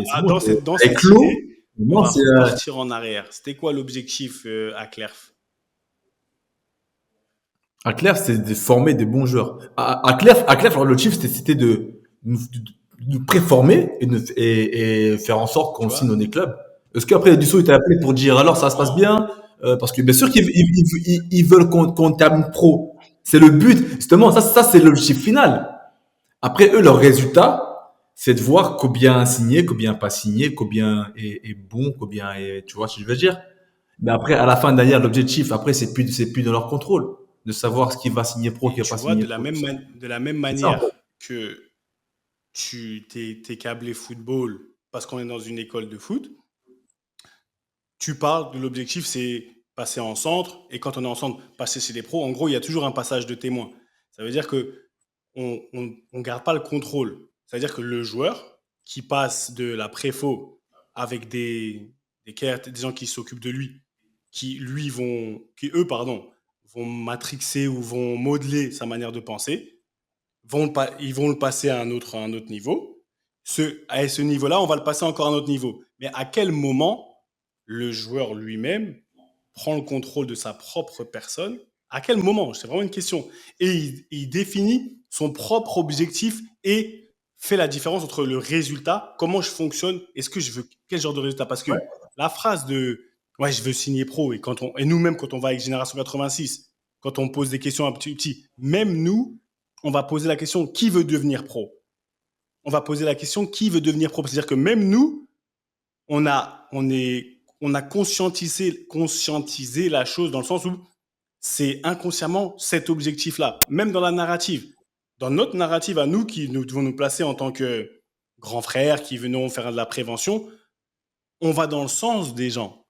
A: c'est bon,
F: dans
A: c'est-
F: dans
A: avec
F: cette
A: Clos,
F: idée, on
A: moi,
F: va
A: c'est.
F: repartir en arrière. C'était quoi l'objectif à Clerf?
A: À Clerf, c'était de former des bons joueurs. À Clerf, alors, le chief, c'était de nous préformer et faire en sorte qu'on
F: Tu vois.
A: signe dans des clubs. Est-ce qu'après, Dussault, il t'a appelé pour dire alors ça se passe bien? Parce que bien sûr qu'ils veulent qu'on termine pro. C'est le but. Justement, ça c'est l'objectif final. Après, eux, leur résultat, c'est de voir combien signé, combien pas signé, combien est bon, combien est, tu vois ce que je veux dire? Mais après, à la fin derrière, l'objectif, après, c'est plus dans leur contrôle de savoir ce qui va signer pro, qui
F: Et
A: va
F: tu
A: pas
F: vois,
A: signer
F: de la
A: pro.
F: même
A: C'est ça, en
F: manière
A: fait.
F: que t'es câblé football parce qu'on est dans une école de foot, tu parles de l'objectif, c'est passer en centre, et quand on est en centre, passer chez les pros. En gros, il y a toujours un passage de témoin. Ça veut dire que on garde pas le contrôle. Ça veut dire que le joueur qui passe de la préfo avec des gens qui s'occupent de lui, qui eux, vont matrixer ou vont modeler sa manière de penser, ils vont le passer à un autre niveau. À ce niveau-là, on va le passer encore à un autre niveau. Mais à quel moment le joueur lui-même prend le contrôle de sa propre personne? À quel moment? C'est vraiment une question. Et il définit son propre objectif et fait la différence entre le résultat, comment je fonctionne, est-ce que je veux quel genre de résultat? Parce que la phrase de ouais, je veux signer pro, et nous-mêmes, quand on va avec Génération 86, quand on pose des questions à petit, même nous, on va poser la question qui veut devenir pro? On va poser la question qui veut devenir pro? C'est-à-dire que même nous, on est on a conscientisé la chose dans le sens où c'est inconsciemment cet objectif-là, même dans la narrative. Dans notre narrative à nous, qui nous devons nous placer en tant que grands frères qui venons faire de la prévention, on va dans le sens des gens.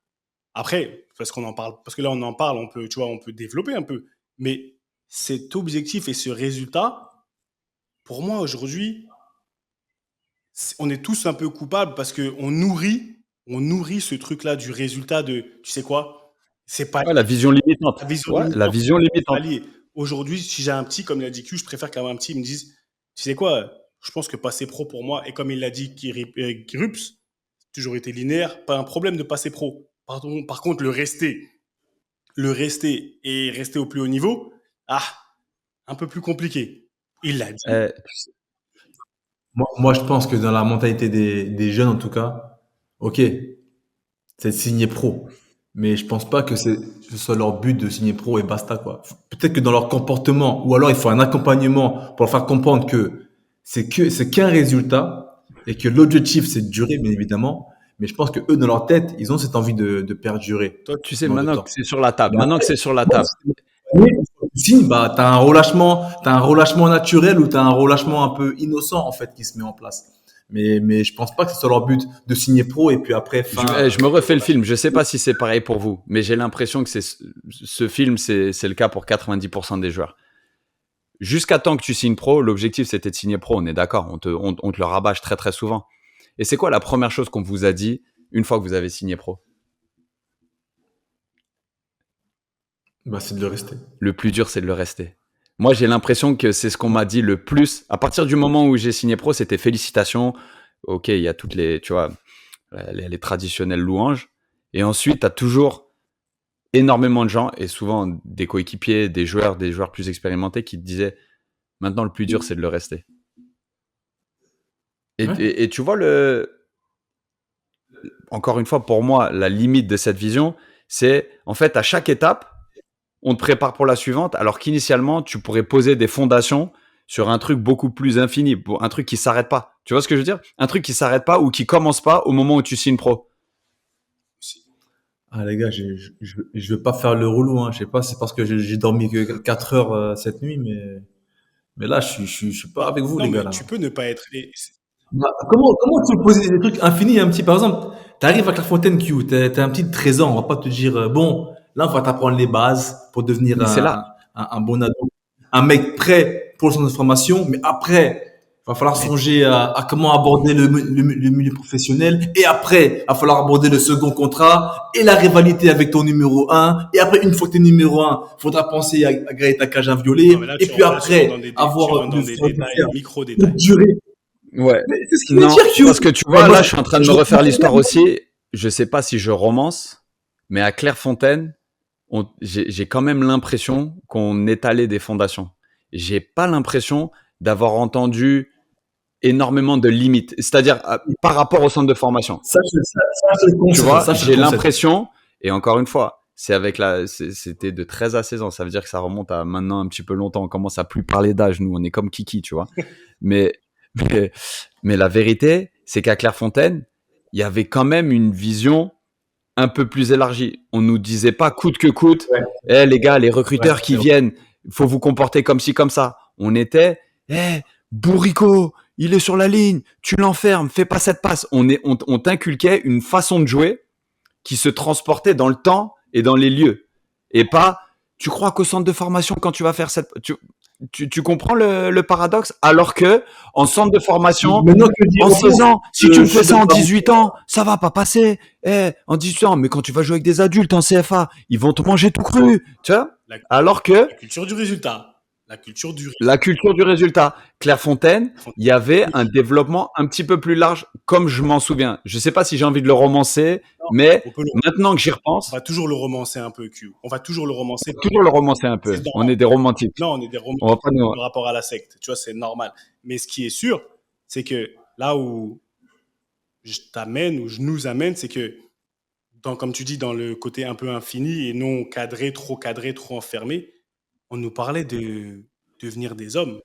F: Après, parce qu'on en parle, parce que là on en parle, on peut, tu vois, on peut développer un peu. Mais cet objectif et ce résultat, pour moi aujourd'hui, on est tous un peu coupables parce que on nourrit ce truc-là du résultat de, tu sais quoi, c'est pas
E: Ouais, la vision limitante.
F: la vision
E: Ouais, la
F: limitante,
E: vision
F: c'est
E: limitante.
F: pas lié. Aujourd'hui, si j'ai un petit, comme il a dit Q, je préfère qu'avoir un petit, il me dise, tu sais quoi, je pense que passer pro pour moi, et comme il l'a dit, Rups, toujours été linéaire, pas un problème de passer pro. Pardon, par contre, le rester et rester au plus haut niveau, un peu plus compliqué. Il l'a dit.
E: Euh,
A: Moi, je pense que dans la mentalité des jeunes, en tout cas, ok, c'est de signer pro. Mais je pense pas que ce soit leur but de signer pro et basta, quoi. Peut-être que dans leur comportement, ou alors il faut un accompagnement pour leur faire comprendre que c'est qu'un résultat et que l'objectif c'est de durer, bien évidemment. Mais je pense que eux, dans leur tête, ils ont cette envie de perdurer
F: Toi,
E: Tu sais,
A: dans le
E: maintenant
A: temps.
E: que c'est sur la table,
A: Mais
E: maintenant que
A: après,
E: c'est sur la
A: moi,
E: table,
A: oui, quand tu signes, bah, t'as un relâchement naturel ou t'as un relâchement un peu innocent, en fait, qui se met en place. Mais je pense pas que ce soit leur but de signer pro et puis après,
E: je me refais le film. Je sais pas si c'est pareil pour vous, mais j'ai l'impression que ce film, c'est le cas pour 90% des joueurs. Jusqu'à temps que tu signes pro, l'objectif c'était de signer pro, on est d'accord, on te le rabâche très très souvent. Et c'est quoi la première chose qu'on vous a dit une fois que vous avez signé pro?
A: bah, c'est de le rester.
E: Le plus dur, c'est de le rester. Moi, j'ai l'impression que c'est ce qu'on m'a dit le plus. À partir du moment où j'ai signé pro, c'était félicitations. Ok, il y a toutes les, tu vois, les traditionnelles louanges. Et ensuite, tu as toujours énormément de gens, et souvent des coéquipiers, des joueurs plus expérimentés qui te disaient, maintenant, le plus dur, c'est de le rester. Et,
A: Ouais.
E: et tu vois, encore une fois, pour moi, la limite de cette vision, c'est, en fait, à chaque étape, on te prépare pour la suivante, alors qu'initialement, tu pourrais poser des fondations sur un truc beaucoup plus infini, pour un truc qui s'arrête pas. Tu vois ce que je veux dire? Un truc qui s'arrête pas ou qui commence pas au moment où tu signes pro.
A: Ah, les gars, je veux pas faire le relou, hein. Je sais pas, c'est parce que j'ai dormi que 4 heures cette nuit, mais là, je suis pas avec vous,
F: Non,
A: les gars,
F: mais
A: là.
F: tu peux ne pas être.
A: Bah, comment tu peux poser des trucs infinis, un petit, par exemple, t'arrives à Clairefontaine Q, t'as un petit trésor, on va pas te dire, bon, là, on va t'apprendre les bases pour devenir
E: Mais c'est là.
A: un bon ado, un mec prêt pour son formation, mais après, il va falloir songer à comment aborder le milieu professionnel, et après, il va falloir aborder le second contrat, et la rivalité avec ton numéro un, et après, une fois que t'es numéro un, faudra penser à grailler ta cage à violer,
F: Non, mais là,
A: et puis
F: là, tu rentres dans
A: après,
F: tu rentres
A: avoir
F: dans
A: le
F: des
A: savoir-faire
F: détails,
A: de
F: micro-détails.
A: durer.
E: Ouais.
A: Mais c'est ce qu'il veut
E: Non,
A: dire, Q.
E: parce que tu
A: Mais
E: vois,
A: moi,
E: là, je suis en train de me
A: je-
E: refaire l'histoire aussi. Je sais pas si je romance, mais à Clairefontaine, j'ai quand même l'impression qu'on étalait des fondations. J'ai pas l'impression d'avoir entendu énormément de limites. C'est-à-dire, par rapport au centre de formation.
A: Ça, je le
E: Tu
A: concède,
E: vois,
A: ça, je le
E: j'ai
A: concède.
E: l'impression, et encore une fois, c'était de 13 à 16 ans. Ça veut dire que ça remonte à maintenant un petit peu longtemps. On commence à plus parler d'âge, nous. On est comme Kiki, tu vois. Mais, mais, mais la vérité, c'est qu'à Clairefontaine, il y avait quand même une vision un peu plus élargie. On nous disait pas coûte que coûte,
A: Ouais,
E: les gars, les recruteurs
A: ouais,
E: qui viennent, faut vous comporter comme ci, comme ça. On était, bourrico, il est sur la ligne, tu l'enfermes, fais pas cette passe. On t'inculquait une façon de jouer qui se transportait dans le temps et dans les lieux. Et pas, tu crois qu'au centre de formation, quand tu vas faire cette... Tu comprends le paradoxe? Alors que, en centre de formation,
A: maintenant que dire
E: en 16 ans, si tu me
A: je
E: fais
A: suis
E: ça en
A: d'accord.
E: 18 ans, ça va pas passer. En 18 ans, mais quand tu vas jouer avec des adultes en CFA, ils vont te manger tout cru. Tu vois?
F: La,
E: Alors que,
F: la culture du résultat. La culture du
E: la culture du résultat. Clairefontaine, il y avait un
F: Oui.
E: développement un petit peu plus large, comme je m'en souviens. Je sais pas si j'ai envie de le romancer, mais
F: On peut le-
E: maintenant que j'y
F: on
E: repense,
F: va toujours le romancer un peu, Q. On va toujours le romancer.
E: toujours le romancer un peu.
F: C'est
E: On est des romantiques.
F: Non, on est des
E: On va
F: romantiques
E: pas nous...
F: par rapport à la secte. Tu vois, c'est normal. Mais ce qui est sûr, c'est que là où je t'amène, ou je nous amène, c'est que, comme tu dis, dans le côté un peu infini et non cadré, trop enfermé, on nous parlait de devenir des hommes.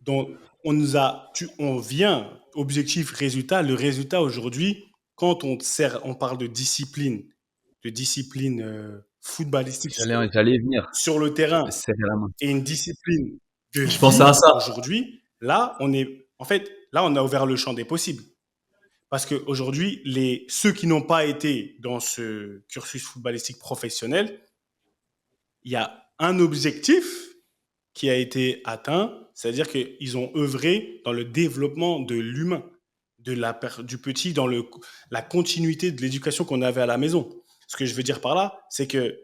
F: Donc, on vient, objectif, résultat. Le résultat aujourd'hui, quand on parle de discipline footballistique
E: J'allais y venir.
F: sur le terrain
E: Serrer la main.
F: et une discipline de
A: Je pensais
F: vie
A: à ça.
F: aujourd'hui, là, on a ouvert le champ des possibles. Parce qu'aujourd'hui, ceux qui n'ont pas été dans ce cursus footballistique professionnel, il y a un objectif qui a été atteint, c'est-à-dire qu'ils ont œuvré dans le développement de l'humain, du petit, dans la continuité de l'éducation qu'on avait à la maison. Ce que je veux dire par là, c'est que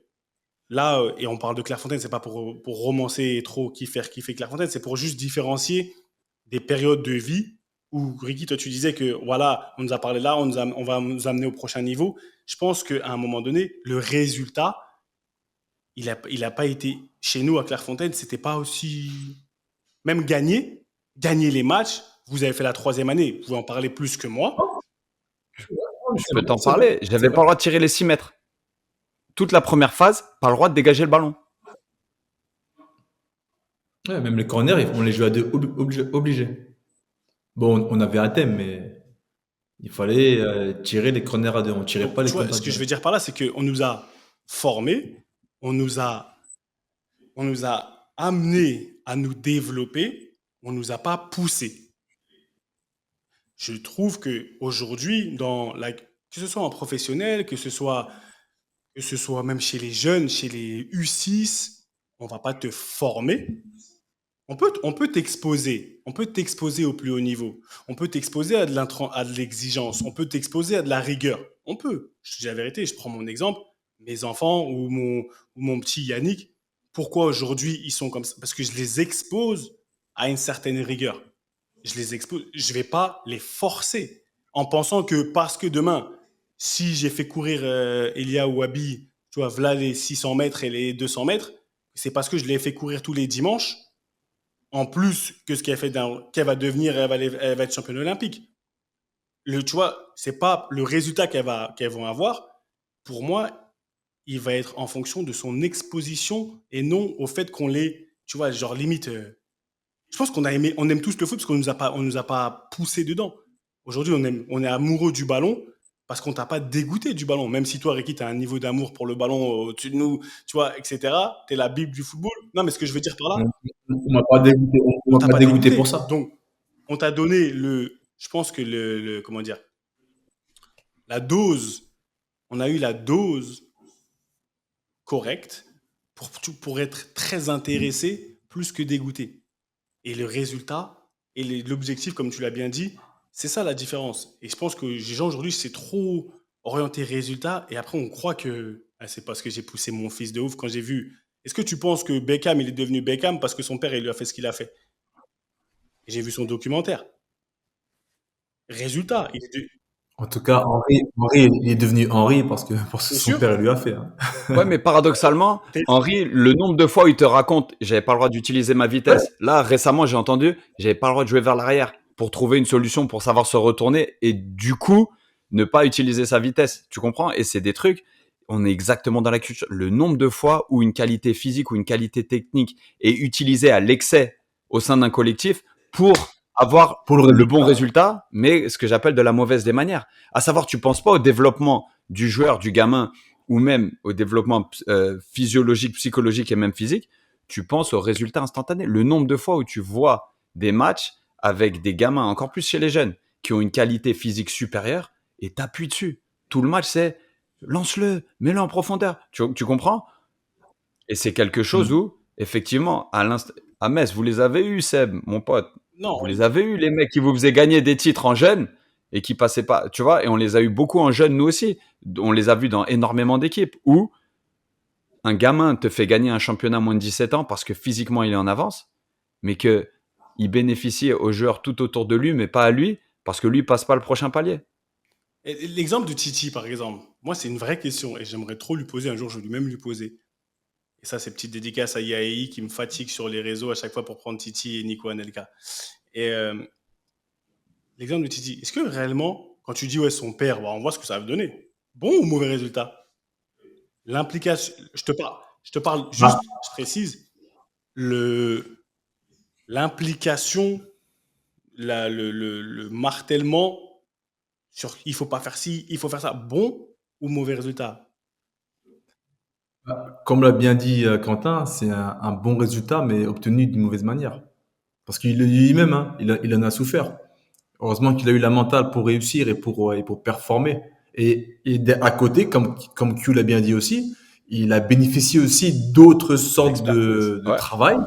F: là, et on parle de Clairefontaine, c'est pas pour romancer trop qui faire kiffer Clairefontaine, c'est pour juste différencier des périodes de vie où, Ricky, toi, tu disais que voilà, on nous a parlé là, on va nous amener au prochain niveau. Je pense qu'à un moment donné, le résultat, il a pas été chez nous à Clairefontaine, c'était pas aussi. Même gagner les matchs, vous avez fait la 3e année, vous pouvez en parler plus que moi.
E: Je peux t'en parler. J'avais pas le droit de tirer les 6 mètres. Toute la première phase, pas le droit de dégager le ballon.
A: Ouais, même les corners, on les jouait à deux obligés. Bon, on avait un thème, mais il fallait tirer les corners à deux. On tirait
F: Donc,
A: pas les
F: tu vois,
A: corners à
F: ce que
A: deux.
F: je veux dire par là, c'est qu'on nous a formés, on nous a amenés à nous développer, on nous a pas poussés. Je trouve qu'aujourd'hui, que ce soit en professionnel, que ce soit même chez les jeunes, chez les U6, on va pas te former. On peut t'exposer au plus haut niveau. On peut t'exposer à de l'exigence. On peut t'exposer à de la rigueur. On peut. Je te dis la vérité, je prends mon exemple. Mes enfants ou mon petit Yannick, pourquoi aujourd'hui ils sont comme ça? Parce que je les expose à une certaine rigueur. Je les expose. Je vais pas les forcer en pensant que parce que demain, si j'ai fait courir Elia ou Abi, tu vois, voilà les 600 mètres et les 200 mètres, c'est parce que je les ai fait courir tous les dimanches en plus que ce qu'elle va devenir, elle va être championne olympique. Tu vois, c'est pas le résultat qu'elles vont avoir. Pour moi, il va être en fonction de son exposition et non au fait qu'on tu vois, genre limite. Je pense on aime tous le foot parce on nous a pas poussé dedans. Aujourd'hui, on est amoureux du ballon parce qu'on t'a pas dégoûté du ballon. Même si toi, Ricky, tu as un niveau d'amour pour le ballon au-dessus de nous, tu vois, etc. Tu es la Bible du football. Non, mais ce que je veux dire par là,
A: On m'a pas dégoûté, on
F: on
A: m'a
F: t'a
A: pas
F: pas
A: dégoûté
F: dégoûté.
A: pour ça.
F: Donc, on t'a donné je pense que comment dire, la dose, on a eu la dose correcte pour être très intéressé plus que dégoûté. Et le résultat et l'objectif, comme tu l'as bien dit, c'est ça la différence. Et je pense que les gens aujourd'hui, c'est trop orienté résultat et après on croit que c'est parce que j'ai poussé mon fils de ouf quand j'ai vu. Est-ce que tu penses que Beckham, il est devenu Beckham parce que son père, il lui a fait ce qu'il a fait? Et j'ai vu son documentaire. Résultat,
A: En tout cas, Henri, il est devenu Henri parce que
F: bien
A: son
F: sûr,
A: père lui a fait. Hein.
E: Ouais, mais paradoxalement, Henri, le nombre de fois où il te raconte, j'avais pas le droit d'utiliser ma vitesse. Là, récemment, j'ai entendu, j'avais pas le droit de jouer vers l'arrière pour trouver une solution pour savoir se retourner et du coup, ne pas utiliser sa vitesse. Tu comprends? Et c'est des trucs, on est exactement dans la culture. Le nombre de fois où une qualité physique ou une qualité technique est utilisée à l'excès au sein d'un collectif pour avoir
A: Pour le
E: le bon
A: résultat.
E: résultat, mais ce que j'appelle de la mauvaise des manières. À savoir, tu penses pas au développement du joueur, du gamin, ou même au développement physiologique, psychologique et même physique, tu penses au résultat instantané. Le nombre de fois où tu vois des matchs avec des gamins, encore plus chez les jeunes, qui ont une qualité physique supérieure et t'appuies dessus. Tout le match, c'est lance-le, mets-le en profondeur. Tu comprends? Et c'est quelque chose
A: Mm.
E: où, effectivement, à Metz, vous les avez eus, Seb, mon pote. Vous
F: non,
E: les avez eus, les mecs qui vous faisaient gagner des titres en jeunes et qui passaient pas, tu vois, et on les a eu beaucoup en jeunes, nous aussi. On les a vus dans énormément d'équipes où un gamin te fait gagner un championnat à moins de 17 ans parce que physiquement il est en avance, mais que il bénéficie aux joueurs tout autour de lui, mais pas à lui, parce que lui passe pas le prochain palier.
F: Et l'exemple de Titi, par exemple, moi, c'est une vraie question et j'aimerais trop lui poser un jour, je vais lui-même lui poser. Et ça, c'est petite dédicace à Yaei qui me fatigue sur les réseaux à chaque fois pour prendre Titi et Nico Anelka. Et l'exemple de Titi, est-ce que réellement, quand tu dis ouais, son père, bah, on voit ce que ça va donner. Bon ou mauvais résultat? L'implication, je te parle juste,
A: Bah,
F: je précise, l'implication, le martèlement sur il faut pas faire ci, il faut faire ça. Bon ou mauvais résultat?
A: Comme l'a bien dit Quentin, c'est un bon résultat, mais obtenu d'une mauvaise manière. Parce qu'il le dit lui-même, hein, il en a souffert. Heureusement qu'il a eu la mentale pour réussir et pour performer. À côté, comme Q l'a bien dit aussi, il a bénéficié aussi d'autres sortes de
E: Ouais.
A: travail,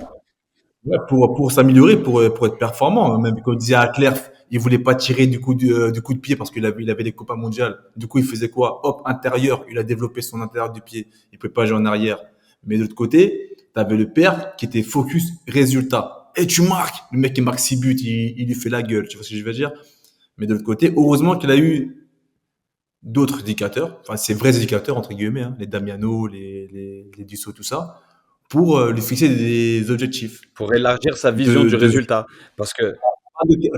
A: ouais, pour s'améliorer, pour être performant. Même quand il disait à Clerf, il voulait pas tirer du coup de pied parce il avait les copains mondiales. Du coup, il faisait quoi? Hop, intérieur. Il a développé son intérieur du pied. Il pouvait pas jouer en arrière. Mais de l'autre côté, tu avais le père qui était focus résultat. Et tu marques. Le mec, il marque 6 buts. Il lui fait la gueule. Tu vois ce que je veux dire? Mais de l'autre côté, heureusement qu'il a eu d'autres éducateurs. Enfin, ces vrais éducateurs, entre guillemets, hein, les Damiano, les Dussault, tout ça, pour lui fixer des objectifs.
E: Pour élargir sa vision du
A: De,
E: résultat. Parce que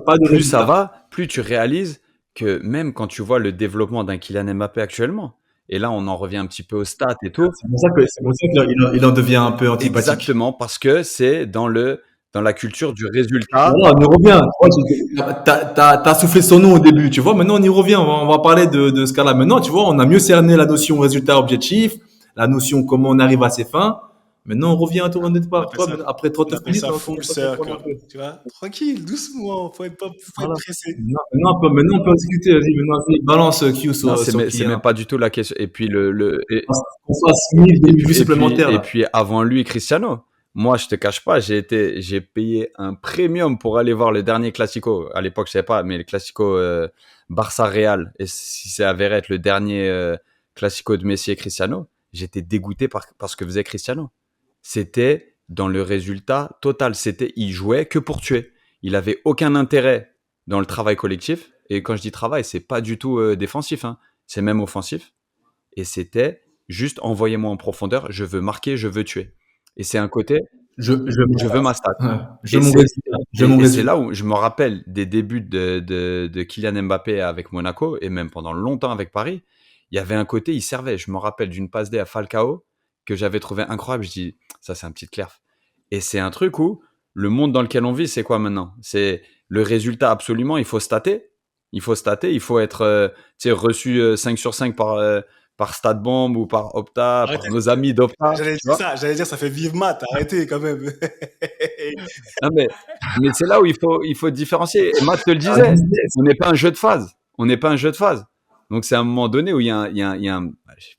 A: pas de
E: plus ça
A: résultat.
E: va, plus tu réalises que même quand tu vois le développement d'un Kylian Mbappé actuellement, et là on en revient un petit peu aux stats et tout,
A: C'est pour ça qu'il en devient un peu antipathique.
E: exactement parce que c'est dans la culture du résultat.
A: Voilà, on y revient. T'as soufflé son nom au début, tu vois. Maintenant, on y revient. On va parler de ce cas-là. Maintenant, tu vois, on a mieux cerné la notion résultat objectif, la notion comment on arrive à ses fins. Maintenant, on revient à tour de
F: On
A: départ.
F: appelle
A: Tu vois,
F: ça,
A: après
F: on
A: 39
F: appelle
A: minutes,
F: ça
A: on
F: full
A: commence à comprendre un
F: circle.
A: peu.
F: Tu vois, tranquille, doucement, faut être
A: Voilà.
F: pressé.
A: Maintenant, on peut discuter. Vas-y, maintenant, vas-y, balance Q
E: Non,
A: sur
E: c'est même
A: Kylian.
E: pas du tout la question. Et puis
A: On fasse 1000 demi-vues supplémentaires,
E: et
A: là.
E: puis avant lui, Cristiano. Moi, je te cache pas, j'ai payé un premium pour aller voir le dernier Classico. À l'époque, je savais pas, mais le Classico Barça-Real. Et si c'est avéré être le dernier Classico de Messi et Cristiano, j'étais dégoûté par ce que faisait Cristiano. C'était dans le résultat total. Il jouait que pour tuer. Il avait aucun intérêt dans le travail collectif. Et quand je dis travail, c'est pas du tout défensif, hein. C'est même offensif. Et c'était juste envoyez-moi en profondeur, je veux marquer, je veux tuer. Et c'est un côté, je veux ma stat.
A: Ouais.
E: Et
A: Je mon
E: et c'est
A: résultat.
E: là où je me rappelle des débuts de Kylian Mbappé avec Monaco et même pendant longtemps avec Paris. Il y avait un côté, il servait. Je me rappelle d'une passe D à Falcao que j'avais trouvé incroyable. Je dis, ça, c'est un petit clerf. Et c'est un truc où le monde dans lequel on vit, c'est quoi maintenant? C'est le résultat absolument. Il faut stater. Il faut stater. Il faut être tu sais, reçu 5 sur 5 par StatBomb ou par Opta, par
F: Arrêtez.
E: nos amis d'Opta. Tu vois?
F: J'allais dire ça fait vive maths, arrêtez quand même.
E: Non, mais c'est là où il faut différencier. Et Matt te le
A: Un
E: disait,
A: business.
E: on n'est pas un jeu de phase. On n'est pas un jeu de phase. Donc c'est à un moment donné où il y a un,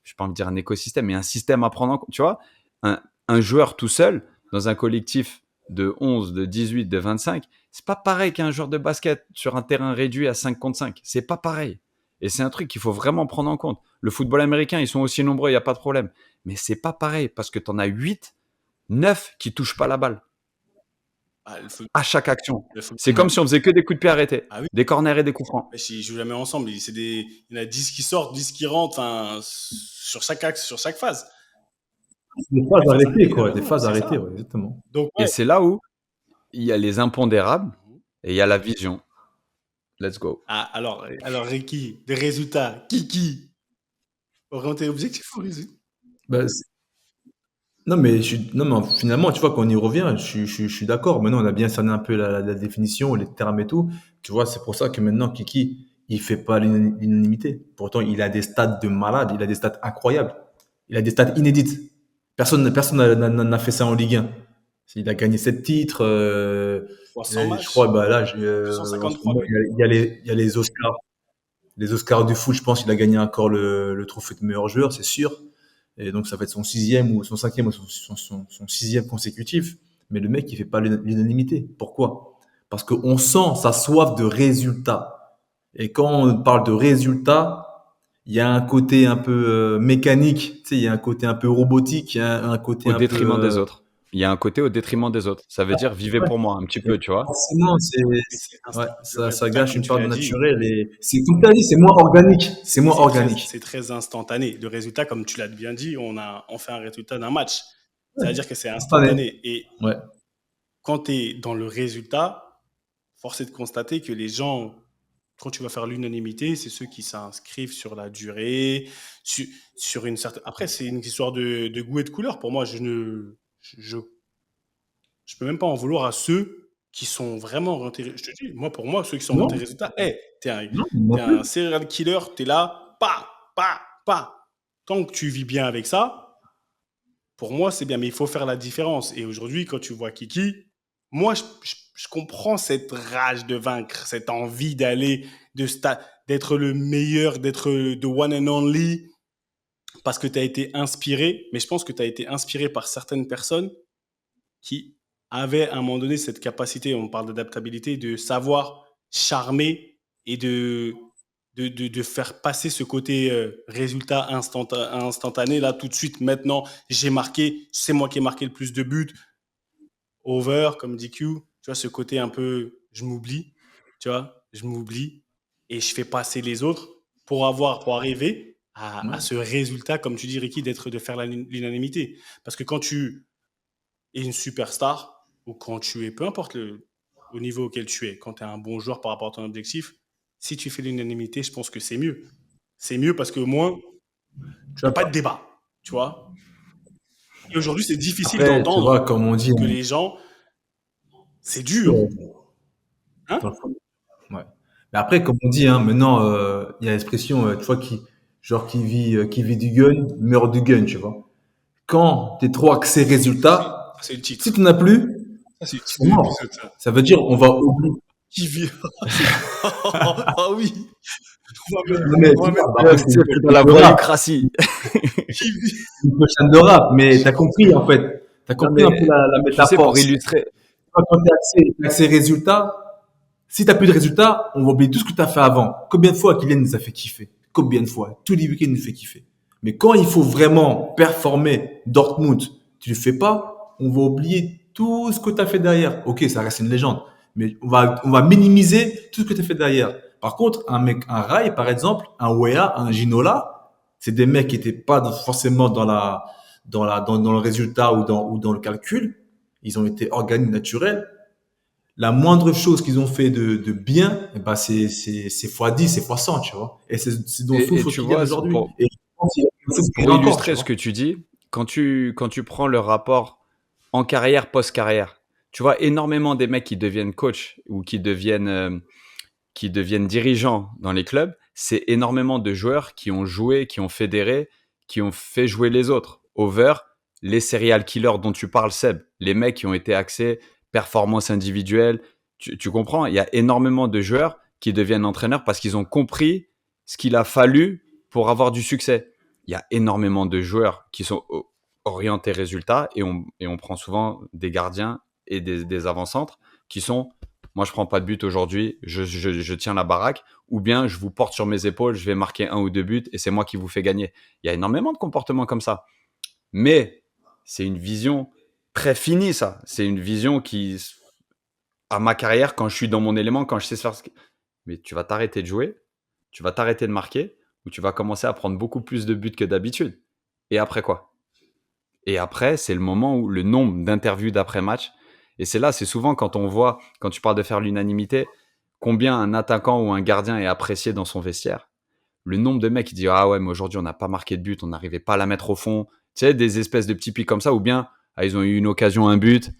E: je pas envie de dire un écosystème, mais un système à prendre en compte. Tu vois, un joueur tout seul dans un collectif de 11, de 18, de 25, c'est pas pareil qu'un joueur de basket sur un terrain réduit à 5 contre 5. C'est pas pareil. Et c'est un truc qu'il faut vraiment prendre en compte. Le football américain, ils sont aussi nombreux, il n'y a pas de problème. Mais c'est pas pareil parce que tu en as 8, 9 qui touchent pas la balle
F: Ah,
E: à chaque action.
F: le foot-
E: C'est comme si on faisait que des coups de pied arrêtés,
F: Ah oui.
E: des corners et des coups francs.
F: Mais s'ils jouent jamais ensemble, il y en a 10 qui sortent, 10 qui rentrent, enfin, sur chaque axe, sur chaque phase.
A: Des phases
F: phases
A: arrêtées,
F: arrêtées,
A: quoi.
F: t'as
A: Des
F: raison,
A: phases
F: c'est
A: arrêtées,
F: ça.
A: ouais, exactement.
F: Donc,
E: Et
F: ouais.
E: c'est là où il y a les impondérables et il y a la vision. Let's go.
F: Ah, alors Ricky, des résultats, Kiki, orienté objectif ou résultat?
A: Bah, non, non, mais finalement, tu vois, quand on y revient, je suis d'accord. Maintenant, on a bien cerné un peu la définition, les termes et tout. Tu vois, c'est pour ça que maintenant, Kiki, il fait pas l'unanimité. Pourtant, il a des stats de malade, il a des stats incroyables. Il a des stats inédites. Personne n'a fait ça en Ligue 1. Il a gagné 7 titres.
F: 300
A: Je
F: matchs,
A: crois, bah là, en ce
F: 253
A: moment,
F: buts.
A: il y a les Oscars. Les Oscars du foot, je pense qu'il a gagné encore le trophée de meilleur joueur, c'est sûr. Et donc, ça va être son sixième ou son cinquième ou son sixième consécutif. Mais le mec, il fait pas l'unanimité. Pourquoi? Parce qu'on sent sa soif de résultat. Et quand on parle de résultat, il y a un côté un peu mécanique, tu sais, il y a un côté un peu robotique, il y a un côté
E: Au
A: un peu
E: détriment des autres. Il y a un côté au détriment des autres. Ça veut dire vivez
A: ouais,
E: pour moi un petit peu, tu vois.
A: forcément,
F: Mais c'est
A: ouais,
F: instinct. Le
A: ça
F: résultat,
A: gâche
F: comme
A: une
F: tu
A: part
F: l'as
A: de
F: dit,
A: naturel et c'est comme tu as dit, c'est moins organique, c'est moins organique.
F: c'est très instantané. Le résultat, comme tu l'as bien dit, on fait un résultat d'un match. C'est-à-dire que c'est
A: Instantané.
F: instantané. Et
A: Ouais.
F: quand tu es dans le résultat, force est de constater que les gens, quand tu vas faire l'unanimité, c'est ceux qui s'inscrivent sur la durée, sur une certaine. Après, c'est une histoire de goût et de couleur. Pour moi, je peux même pas en vouloir à ceux qui sont vraiment orientés. Je te dis, moi, pour moi, ceux qui sont
A: Non,
F: orientés résultats,
A: non, non
F: t'es
A: plus.
F: un serial killer, t'es là, pas. Tant que tu vis bien avec ça, pour moi, c'est bien. Mais il faut faire la différence. Et aujourd'hui, quand tu vois Kiki, moi, je comprends cette rage de vaincre, cette envie d'aller, d'être le meilleur, d'être the one and only, parce que tu as été inspiré. Mais je pense que tu as été inspiré par certaines personnes qui avaient à un moment donné cette capacité, on parle d'adaptabilité, de savoir charmer et de faire passer ce côté résultat instantané, là tout de suite, maintenant, j'ai marqué, c'est moi qui ai marqué le plus de buts, over, comme DQ, tu vois, ce côté un peu, je m'oublie, tu vois, je m'oublie et je fais passer les autres pour arriver à
A: Ouais.
F: ce résultat, comme tu dis, Ricky, de faire l'unanimité. Parce que quand tu es une superstar ou quand tu es, peu importe au niveau auquel tu es, quand tu es un bon joueur par rapport à ton objectif, si tu fais l'unanimité, je pense que c'est mieux. C'est mieux parce qu'au moins,
A: Tu
F: il n'y
A: vois,
F: a pas de débat, tu vois. Et aujourd'hui, c'est difficile
A: après, tu vois,
F: d'entendre
A: comme on dit,
F: que les gens, c'est dur.
A: hein,
F: Hein?
A: dans le fond. Ouais. Mais après, comme on dit, hein, maintenant, il y a l'expression, tu vois, qui vit du gun, meurt du gun, tu vois. Quand t'es trop axé résultat,
F: C'est le
A: si
F: titre.
A: tu n'as plus,
F: Ça, c'est le titre
A: c'est
F: de
A: mort.
F: l'épisode, ça.
A: Ça veut dire, on va oublier.
F: Qui vit Ah oui.
A: Non, mais
F: On va
A: tu vois,
F: mettre
A: bah,
E: Ouais,
A: après, c'est une
E: c'est dans la
A: de rap.
E: voyoucratie.
F: qui vit.
A: C'est une chaîne de rap, mais t'as compris, en fait. T'as
E: Non,
A: compris un peu
E: mais
A: la
E: tu sais,
A: métaphore.
E: pour illustrer,
A: Quand t'es axé résultat, si t'as plus de résultats, on va oublier tout ce que t'as fait avant. Combien de fois Kylian nous a fait kiffer? Combien de fois? Tous les week-ends, il nous fait kiffer. Mais quand il faut vraiment performer Dortmund, tu le fais pas, on va oublier tout ce que t'as fait derrière. Ok, ça reste une légende. Mais on va minimiser tout ce que t'as fait derrière. Par contre, un mec, un Rai, par exemple, un Wea, un Ginola, c'est des mecs qui étaient pas forcément dans le résultat ou dans le calcul. Ils ont été organiques naturels. La moindre chose qu'ils ont fait de bien, eh ben c'est fois 10, c'est fois 100, tu vois. Et c'est dont
E: et
A: souffre
E: tu
A: Kylian
E: vois,
A: aujourd'hui. Et je pense qu'il
E: pour
A: souffrira encore, tu
E: illustrer ce
A: vois.
E: que tu dis, quand tu prends le rapport en carrière, post-carrière, tu vois énormément des mecs qui deviennent coach ou qui deviennent dirigeants dans les clubs, c'est énormément de joueurs qui ont joué, qui ont fédéré, qui ont fait jouer les autres. Over, les serial killers dont tu parles, Seb, les mecs qui ont été axés performance individuelle, tu comprends? Il y a énormément de joueurs qui deviennent entraîneurs parce qu'ils ont compris ce qu'il a fallu pour avoir du succès. Il y a énormément de joueurs qui sont orientés résultats et on prend souvent des gardiens et des avant-centres qui sont moi je prends pas de but aujourd'hui, je tiens la baraque, ou bien je vous porte sur mes épaules, je vais marquer 1 ou 2 buts et c'est moi qui vous fais gagner. Il y a énormément de comportements comme ça. Mais c'est une vision très finie, ça. C'est une vision qui, à ma carrière, quand je suis dans mon élément, quand je sais faire mais tu vas t'arrêter de jouer, tu vas t'arrêter de marquer, ou tu vas commencer à prendre beaucoup plus de buts que d'habitude. Et après quoi? Et après, c'est le moment où le nombre d'interviews d'après-match, et c'est là, c'est souvent quand on voit, quand tu parles de faire l'unanimité, combien un attaquant ou un gardien est apprécié dans son vestiaire. Le nombre de mecs qui disent ah ouais, mais aujourd'hui on n'a pas marqué de but, on n'arrivait pas à la mettre au fond. Tu sais, des espèces de petits pics comme ça, ou bien ah, ils ont eu une occasion, un but.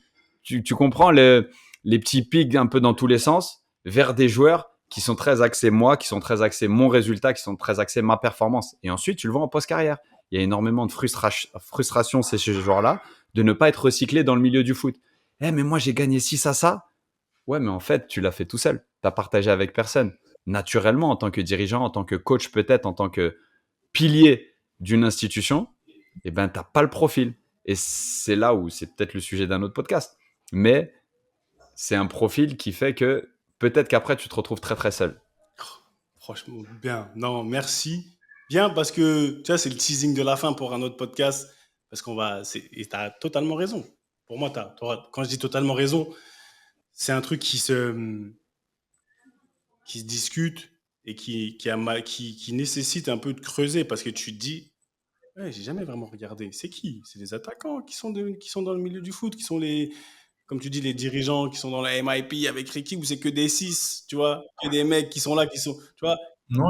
E: Tu comprends les petits pics un peu dans tous les sens vers des joueurs qui sont très axés moi, qui sont très axés mon résultat, qui sont très axés ma performance. Et ensuite, tu le vois en post-carrière. Il y a énormément de frustration chez ces joueurs-là de ne pas être recyclés dans le milieu du foot. Eh, mais moi, j'ai gagné 6 à ça. Ouais, mais en fait, tu l'as fait tout seul. Tu n'as partagé avec personne. Naturellement, en tant que dirigeant, en tant que coach, peut-être, en tant que pilier d'une institution, eh ben, tu n'as pas le profil. Et c'est là où c'est peut-être le sujet d'un autre podcast. Mais c'est un profil qui fait que peut-être qu'après, tu te retrouves très, très seul.
F: Franchement, bien. Non, merci. Bien, parce que tu vois, c'est le teasing de la fin pour un autre podcast. Parce qu'on va. Et tu as totalement raison. Pour moi, quand je dis totalement raison, c'est un truc qui se discute et qui nécessite un peu de creuser. Parce que tu te dis, ouais, j'ai jamais vraiment regardé. C'est qui? C'est les attaquants qui sont dans le milieu du foot, qui sont comme tu dis, les dirigeants qui sont dans la MIP avec Ricky, ou c'est que des 6, tu vois, que des mecs qui sont là, tu vois,
A: Non,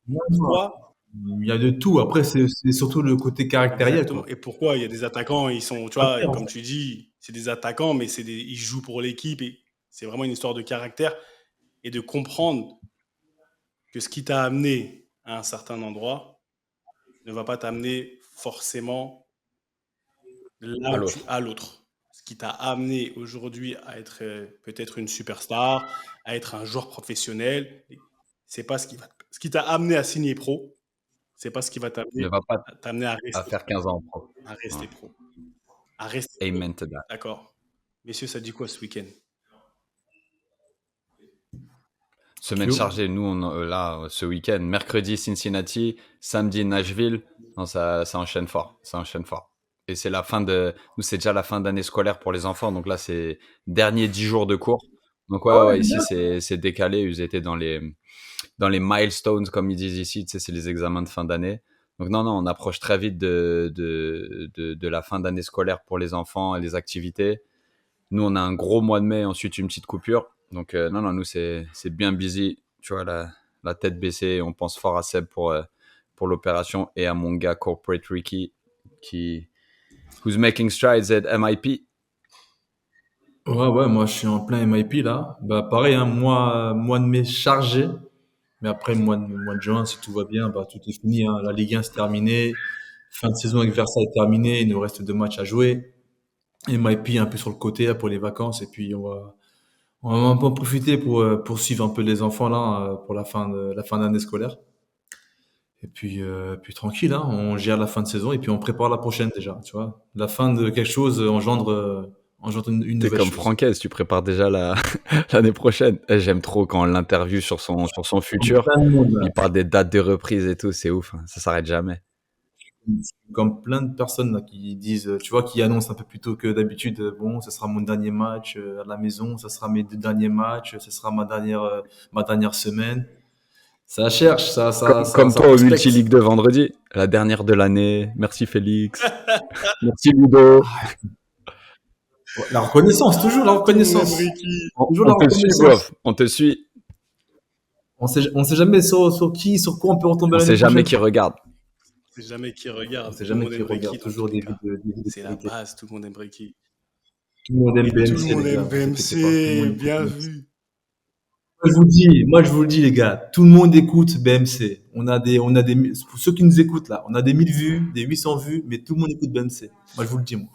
A: non, non.
F: pourquoi?
A: Il y a de tout. Après, c'est surtout le côté caractériel,
F: Exactement.
A: quoi.
F: Et pourquoi il y a des attaquants, ils sont, tu vois,
A: Caractère,
F: et
A: en
F: comme
A: fait.
F: tu dis, c'est des attaquants, mais ils jouent pour l'équipe. Et C'est vraiment une histoire de caractère et de comprendre que ce qui t'a amené à un certain endroit ne va pas t'amener forcément là
E: À
F: où
E: l'autre.
F: à l'autre. Ce qui t'a amené aujourd'hui à être peut-être une superstar, à être un joueur professionnel, c'est pas ce qui t'a amené à signer pro, c'est pas ce qui va
E: Ne va pas
F: t'amener à
E: à
F: rester
E: faire 15 ans en pro.
F: à
E: Ouais.
F: rester pro. À rester pro.
E: Amen to that.
F: D'accord. Messieurs, ça dit quoi ce week-end?
E: Semaine
A: Yo.
E: chargée, nous, là, ce week-end, mercredi Cincinnati, samedi Nashville. Non, ça enchaîne fort. Ça enchaîne fort. Et c'est la fin de. Nous, c'est déjà la fin d'année scolaire pour les enfants. Donc là, c'est dernier 10 jours de cours. Donc ouais, ici, c'est décalé. Ils étaient dans les milestones, comme ils disent ici. Tu sais, c'est les examens de fin d'année. Donc non, on approche très vite de la fin d'année scolaire pour les enfants et les activités. Nous, on a un gros mois de mai, ensuite une petite coupure. Donc, non, nous, c'est bien busy. Tu vois, la tête baissée. On pense fort à Seb pour l'opération et à mon gars Corporate Ricky, who's making strides at MIP.
A: Ouais, moi je suis en plein MIP là. Bah pareil, hein, mois de mai chargé. Mais après, mois de juin, si tout va bien, bah tout est fini, hein. La Ligue 1 c'est terminé. Fin de saison avec Versailles est terminée. Il nous reste 2 matchs à jouer. MIP un peu sur le côté là, pour les vacances. Et puis on va un peu en profiter pour suivre un peu les enfants là pour la fin d'année scolaire. Et puis tranquille, hein, on gère la fin de saison et puis on prépare la prochaine déjà, tu vois. La fin de quelque chose engendre une
E: T'es
A: nouvelle
E: comme
A: chose.
E: Francaise, tu prépares déjà l'année prochaine. J'aime trop quand on l'interview sur son
A: Comme
E: futur.
A: plein de monde, là.
E: Il parle des dates de reprise et tout, c'est ouf, hein. Ça s'arrête jamais.
A: Comme plein de personnes là, qui disent, tu vois, qui annoncent un peu plus tôt que d'habitude, bon, ce sera mon dernier match à la maison, ce sera mes 2 derniers matchs, ce sera ma dernière semaine. Ça cherche,
E: Comme
A: ça
E: toi au
A: prospecte.
E: Multi-League de vendredi, la dernière de l'année. Merci Félix. Merci Ludo.
A: La reconnaissance, toujours la
F: Tout le monde aime
A: reconnaissance.
F: Ricky.
A: Toujours la
E: On te suit, bro.
A: reconnaissance.
E: On te suit.
A: On sait jamais sur quoi on peut retomber
E: On
A: l'année
E: sait jamais
A: prochaine.
E: qui regarde.
F: C'est jamais qui
A: On
F: regarde.
A: sait
F: Tout le
A: jamais
F: monde
A: qui
F: aime Ricky
A: regarde.
F: dans
A: Toujours
F: tous les cas.
A: des vies de
F: C'est la
A: qualité.
F: base, tout le monde aime Ricky.
A: Tout le monde aime
F: Et tout le
A: BMC,
F: monde
A: les gars.
F: aime
A: Vous inquiétez pas, tout le monde
F: BMC,
A: écoute
F: bien
A: BMC.
F: vu.
A: Moi, je vous le dis, les gars, tout le monde écoute BMC. Pour ceux qui nous écoutent là, on a des 1000 vues, des 800 vues, mais tout le monde écoute BMC. Moi, je vous le dis, moi.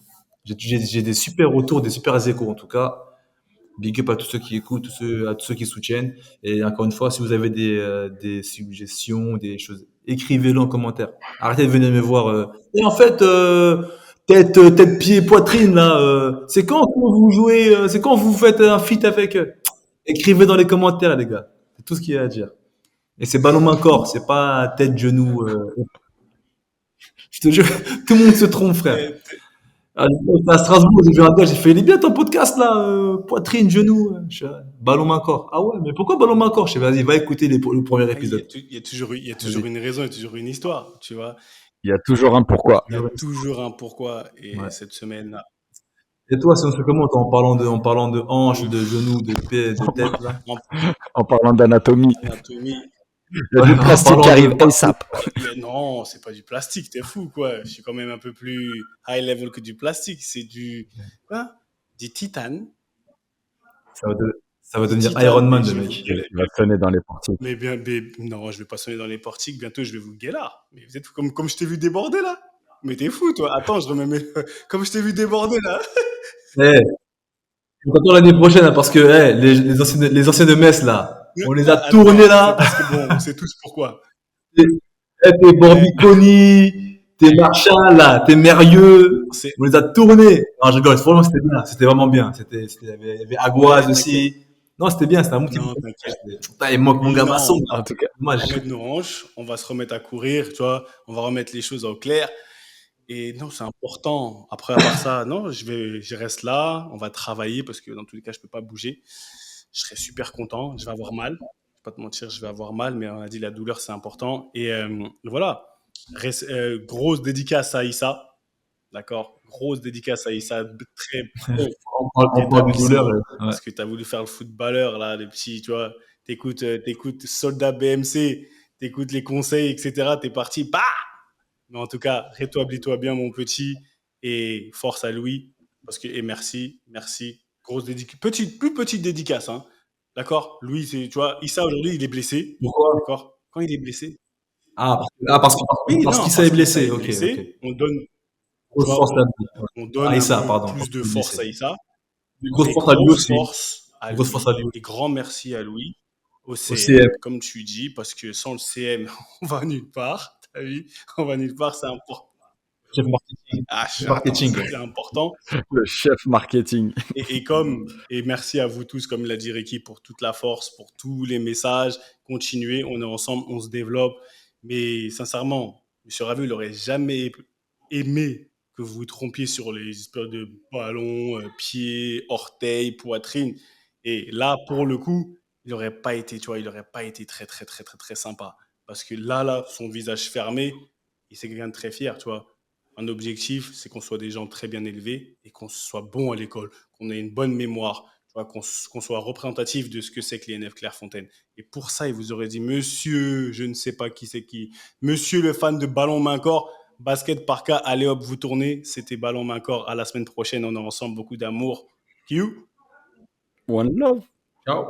A: J'ai des super retours, des super échos en tout cas. Big up à tous ceux qui écoutent, à tous ceux qui soutiennent. Et encore une fois, si vous avez des suggestions, des choses, écrivez-le en commentaire. Arrêtez de venir me voir. Et en fait, tête, pied, poitrine là. C'est quand vous jouez, c'est quand vous faites un feat avec. Écrivez dans les commentaires, les gars. C'est tout ce qu'il y a à dire. Et c'est ballon main corps, c'est pas tête genou. Je te jure, tout le monde se trompe, frère. À Strasbourg, j'ai vu un gars, j'ai fait, il est bien ton podcast là, poitrine, genou. Ballon main corps. Ah ouais, mais pourquoi ballon main corps? Je sais, vas-y, va écouter le premier
F: Il y a,
A: épisode.
F: il y a toujours
A: Vas-y.
F: une raison, il y a toujours une histoire, tu vois.
E: Il y a toujours un pourquoi.
F: Il y a toujours un pourquoi. Et
A: Ouais.
F: cette semaine-là,
A: Et toi, si on se commente en parlant de hanches, de genoux, de pieds, de tête là.
E: En parlant d'anatomie,
F: anatomie,
E: il y a du
A: En
E: plastique
A: parlant
E: qui arrive
A: de-
E: ASAP.
F: non, c'est pas du plastique, t'es fou, quoi. Je suis quand même un peu plus high level que du plastique. C'est du titane.
A: Ça va devenir
F: Titane,
A: Iron Man,
F: mais
A: le
F: je
A: mec.
E: Il va sonner dans les portiques.
F: Mais non, je vais pas sonner dans les portiques. Bientôt, je vais vous guélar. Mais vous êtes comme je t'ai vu déborder là. Mais t'es fou, toi. Attends, je remets comme je t'ai vu déborder là.
A: Eh, on t'attend l'année prochaine, hein, parce que les anciens de Metz là, on les a
F: Attends,
A: tournés là.
F: c'est parce que bon, on sait tous pourquoi.
A: T'es Borbiconi, t'es Marshall, là, t'es Mérieux.
F: C'est
A: On les a tournés. Non, je rigole. Franchement, c'était bien. C'était vraiment bien. Il y avait Aguaz
F: Ouais,
A: aussi. Non, c'était bien. C'était un bon petit
F: non,
A: groupe.
F: t'inquiète.
A: Putain, il manque mon gars
F: Non.
A: Masson.
E: En tout cas,
F: On va
A: Dommage.
F: remettre nos hanches, on va se remettre à courir, tu vois. On va remettre les choses au clair. Et non, c'est important. Après, à part ça, non, je reste là. On va travailler parce que dans tous les cas, je peux pas bouger. Je serai super content. Je vais avoir mal. Je vais pas te mentir, je vais avoir mal, mais on a dit la douleur, c'est important. Et voilà. Grosse dédicace à Issa. D'accord? Grosse dédicace à Issa. Très pro.
A: On parle de douleur. Ouais.
F: Parce que tu as voulu faire le footballeur, là, le petit, tu vois. T'écoutes Soldat BMC, t'écoutes les conseils, etc. T'es parti, bah! Mais en tout cas, rétablis-toi bien, mon petit, et force à Louis, et merci, Plus petite dédicace, hein. D'accord? Louis, tu vois, Issa aujourd'hui, il est blessé.
A: Pourquoi?
F: D'accord? Quand il est blessé. Oui,
A: parce
F: non,
A: qu'Issa est
F: parce qu'Issa
A: blessé.
F: est
A: Ok, ok.
F: blessé. On donne, tu
A: Grosse
F: vois,
A: force à lui.
F: on donne
A: Ah,
F: un
A: Issa,
F: peu
A: pardon,
F: plus
A: parce
F: de
A: qu'il est
F: force
A: blessé.
F: à Issa.
A: Grosse
F: Et
A: force à lui
F: grosse
A: aussi.
F: force à
A: Grosse force
F: lui.
A: à lui.
F: Et grand merci à lui, au
A: Au
F: CM,
A: CM.
F: comme tu dis, parce que sans le CM, on va nulle part. T'as vu? On va nulle part, c'est important.
A: Chef marketing.
F: Ah,
A: Chef
F: attends,
A: marketing.
F: c'est important.
E: Le chef marketing.
F: Et merci à vous tous, comme l'a dit Ricky, pour toute la force, pour tous les messages. Continuez, on est ensemble, on se développe. Mais sincèrement, M. Ravi, il n'aurait jamais aimé que vous vous trompiez sur les histoires de ballons, pieds, orteils, poitrine. Et là, pour le coup, il n'aurait pas été, tu vois, il n'aurait pas été très, très, très, très, très sympa. Parce que là, son visage fermé, et c'est quelqu'un de très fier, tu vois. Un objectif, c'est qu'on soit des gens très bien élevés et qu'on soit bon à l'école, qu'on ait une bonne mémoire, tu vois, qu'on soit représentatif de ce que c'est que l'INF Clairefontaine. Et pour ça, il vous aurait dit, monsieur, je ne sais pas qui c'est qui, monsieur le fan de ballon main-corps, basket par cas, allez hop, vous tournez, c'était ballon main-corps. À la semaine prochaine, on est ensemble, beaucoup d'amour. You.
E: One love.
A: Ciao.